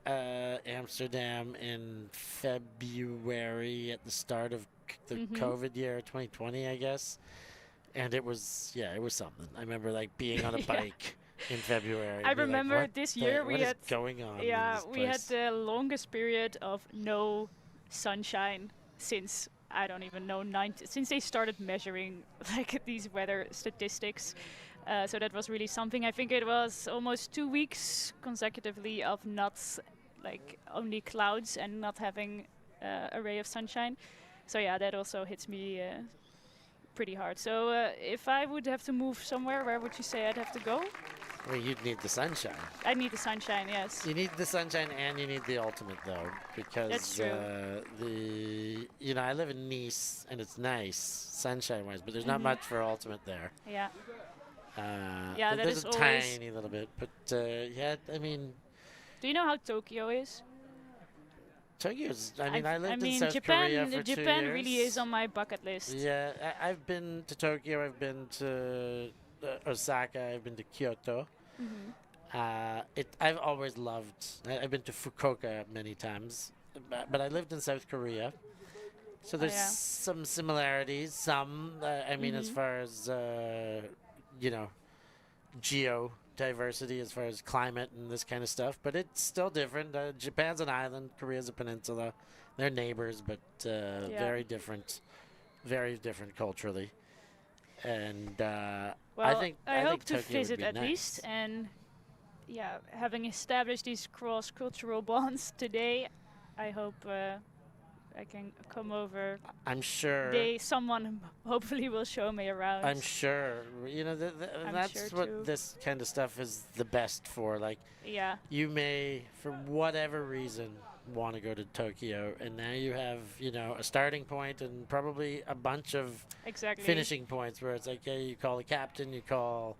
Amsterdam in February at the start of the COVID year, 2020, I guess, and it was something. I remember like being on a bike. In February. I remember like, this year we had going on. Yeah, in this we had place? the longest period of no sunshine since I don't even know since they started measuring like these weather statistics. So that was really something. I think it was almost 2 weeks consecutively of not like only clouds and not having a ray of sunshine. So yeah, that also hits me pretty hard. So if I would have to move somewhere, where would you say I'd have to go? Well, you'd need the sunshine. I need the sunshine, yes. You need the sunshine and you need the ultimate, though, because That's true. I live in Nice and it's nice sunshine-wise, but there's not much for ultimate there. Yeah. Yeah, that there's is a always tiny little bit, but yeah, I mean. Do you know how Tokyo is? Tokyo's. I lived in South Japan, Korea for 2 years. Japan really is on my bucket list. Yeah, I've been to Tokyo. I've been to Osaka. I've been to Kyoto. I've always loved. I've been to Fukuoka many times, but I lived in South Korea, so there's some similarities. Some, as far as geodiversity, as far as climate and this kind of stuff, but it's still different. Japan's an island, Korea's a peninsula. They're neighbors, but very different culturally. And I think I hope to Tokyo visit would be at nice. least, and yeah, having established these cross-cultural bonds today, I hope I can come over. I'm sure. Someone hopefully will show me around. I'm sure. That's sure what too. this kind of stuff is the best for. Like, Yeah. you may, for whatever reason, want to go to Tokyo, and now you have, a starting point and probably a bunch of finishing points where it's like, you call the captain, you call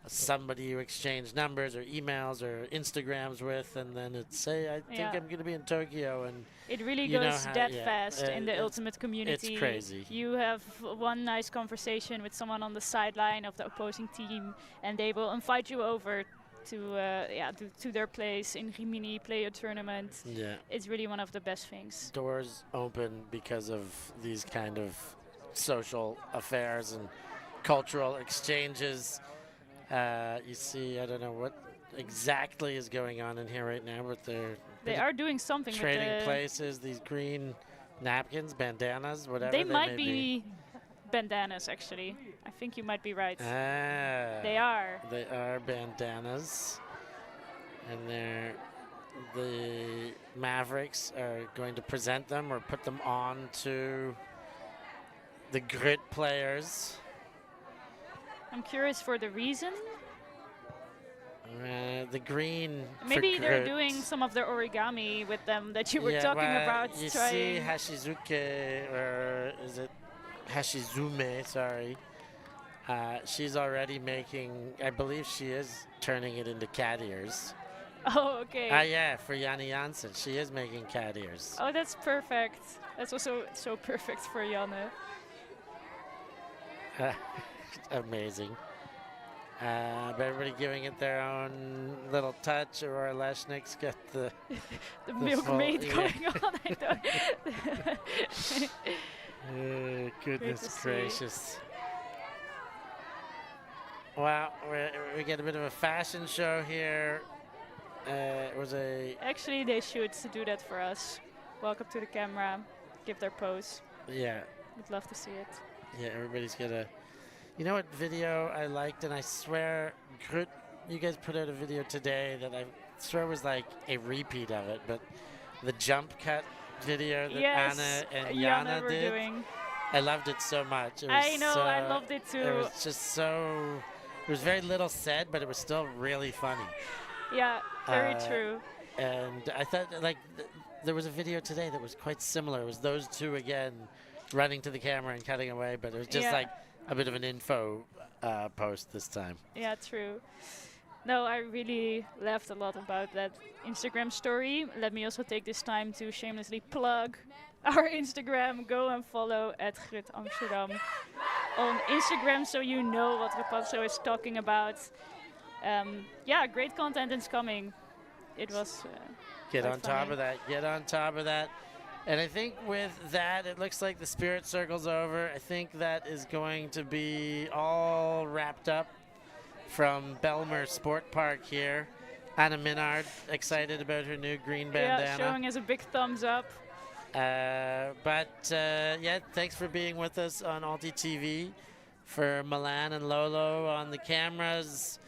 somebody you exchange numbers or emails or Instagrams with, and then it's, hey, I think I'm going to be in Tokyo, and it really goes fast in the ultimate community. It's crazy. You have one nice conversation with someone on the sideline of the opposing team, and they will invite you over to their place in Rimini, play a tournament. Yeah. It's really one of the best things. Doors open because of these kind of social affairs and cultural exchanges. You see, I don't know what exactly is going on in here right now, but they are doing something trading with places, these green napkins, bandanas, whatever they may might be bandanas, actually. I think you might be right. They are. They are bandanas. And the Mavericks are going to present them or put them on to the GRUT players. I'm curious for the reason. The green. Maybe they're doing some of their origami with them that you were talking about. You trying. see Hashizuke, or is it Hashizume? Sorry. She's already making. I believe she is turning it into cat ears. Oh, okay. Yeah, for Janne Jansen, she is making cat ears. Oh, that's perfect. That's also so perfect for Janne. Amazing. But everybody giving it their own little touch. Aurora Leshnik's got the milkmaid going on. Goodness gracious. Wow, we get a bit of a fashion show here. It was Actually, they should do that for us. Walk up to the camera, give their pose. Yeah. We'd love to see it. Yeah, everybody's got a... You know what video I liked, and I swear, GRUT, you guys put out a video today that I swear was like a repeat of it, but the jump cut video that Anna and Jana were did, doing. I loved it so much. It was I know, I loved it too. It was just so... It was very little said, but it was still really funny. Yeah, very true. And I thought, like, there was a video today that was quite similar. It was those two again running to the camera and cutting away, but it was just like a bit of an info post this time. Yeah, true. No, I really laughed a lot about that Instagram story. Let me also take this time to shamelessly plug our Instagram. Go and follow at GRUT Amsterdam on Instagram so you know what Rapazzo is talking about. Yeah, great content is coming. It was Get on top of that. Get on top of that. And I think with that, it looks like the Spirit Circle's over. I think that is going to be all wrapped up from Belmer Sport Park here. Anna Minard, excited about her new green bandana. Yeah, showing us a big thumbs up. Yeah, thanks for being with us on ULTI.TV. For Milan and Lolo on the cameras.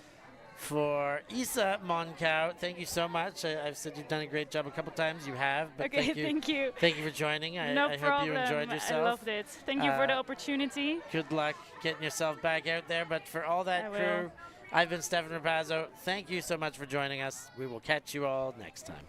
For Isa Monkau, thank you so much. I've said you've done a great job a couple times. You have. But Okay, thank you. Thank you for joining. No I problem. hope you enjoyed yourself. I loved it. Thank you for the opportunity. Good luck getting yourself back out there. But for all that crew, I've been Stefan Rapazzo. Thank you so much for joining us. We will catch you all next time.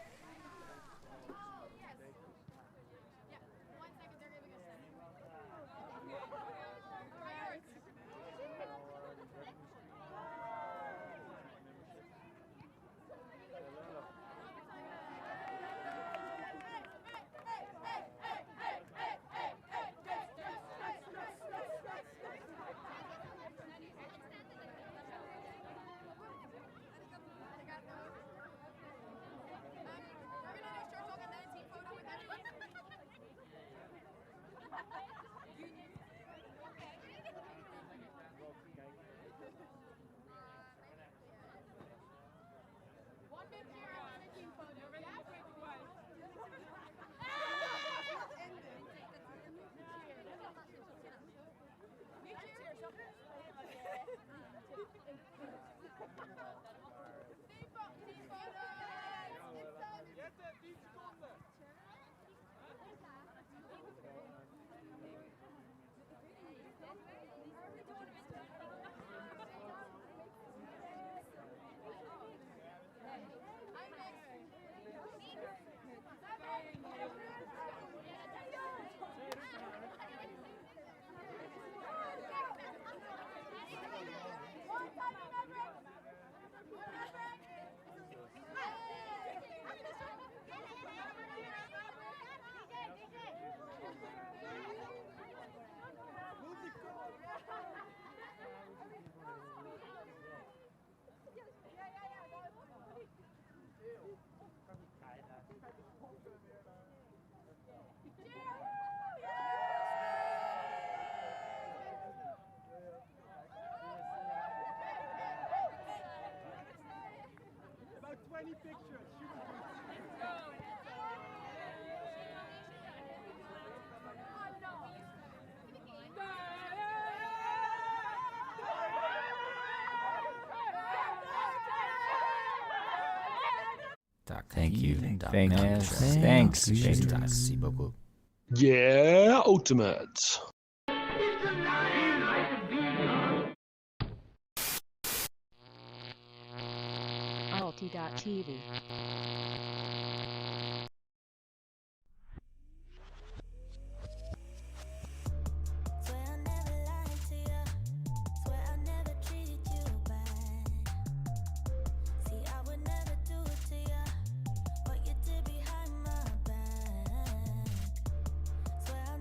Thank you. Thanks. Merci beaucoup. Yeah, Ultimate. ULTI.TV.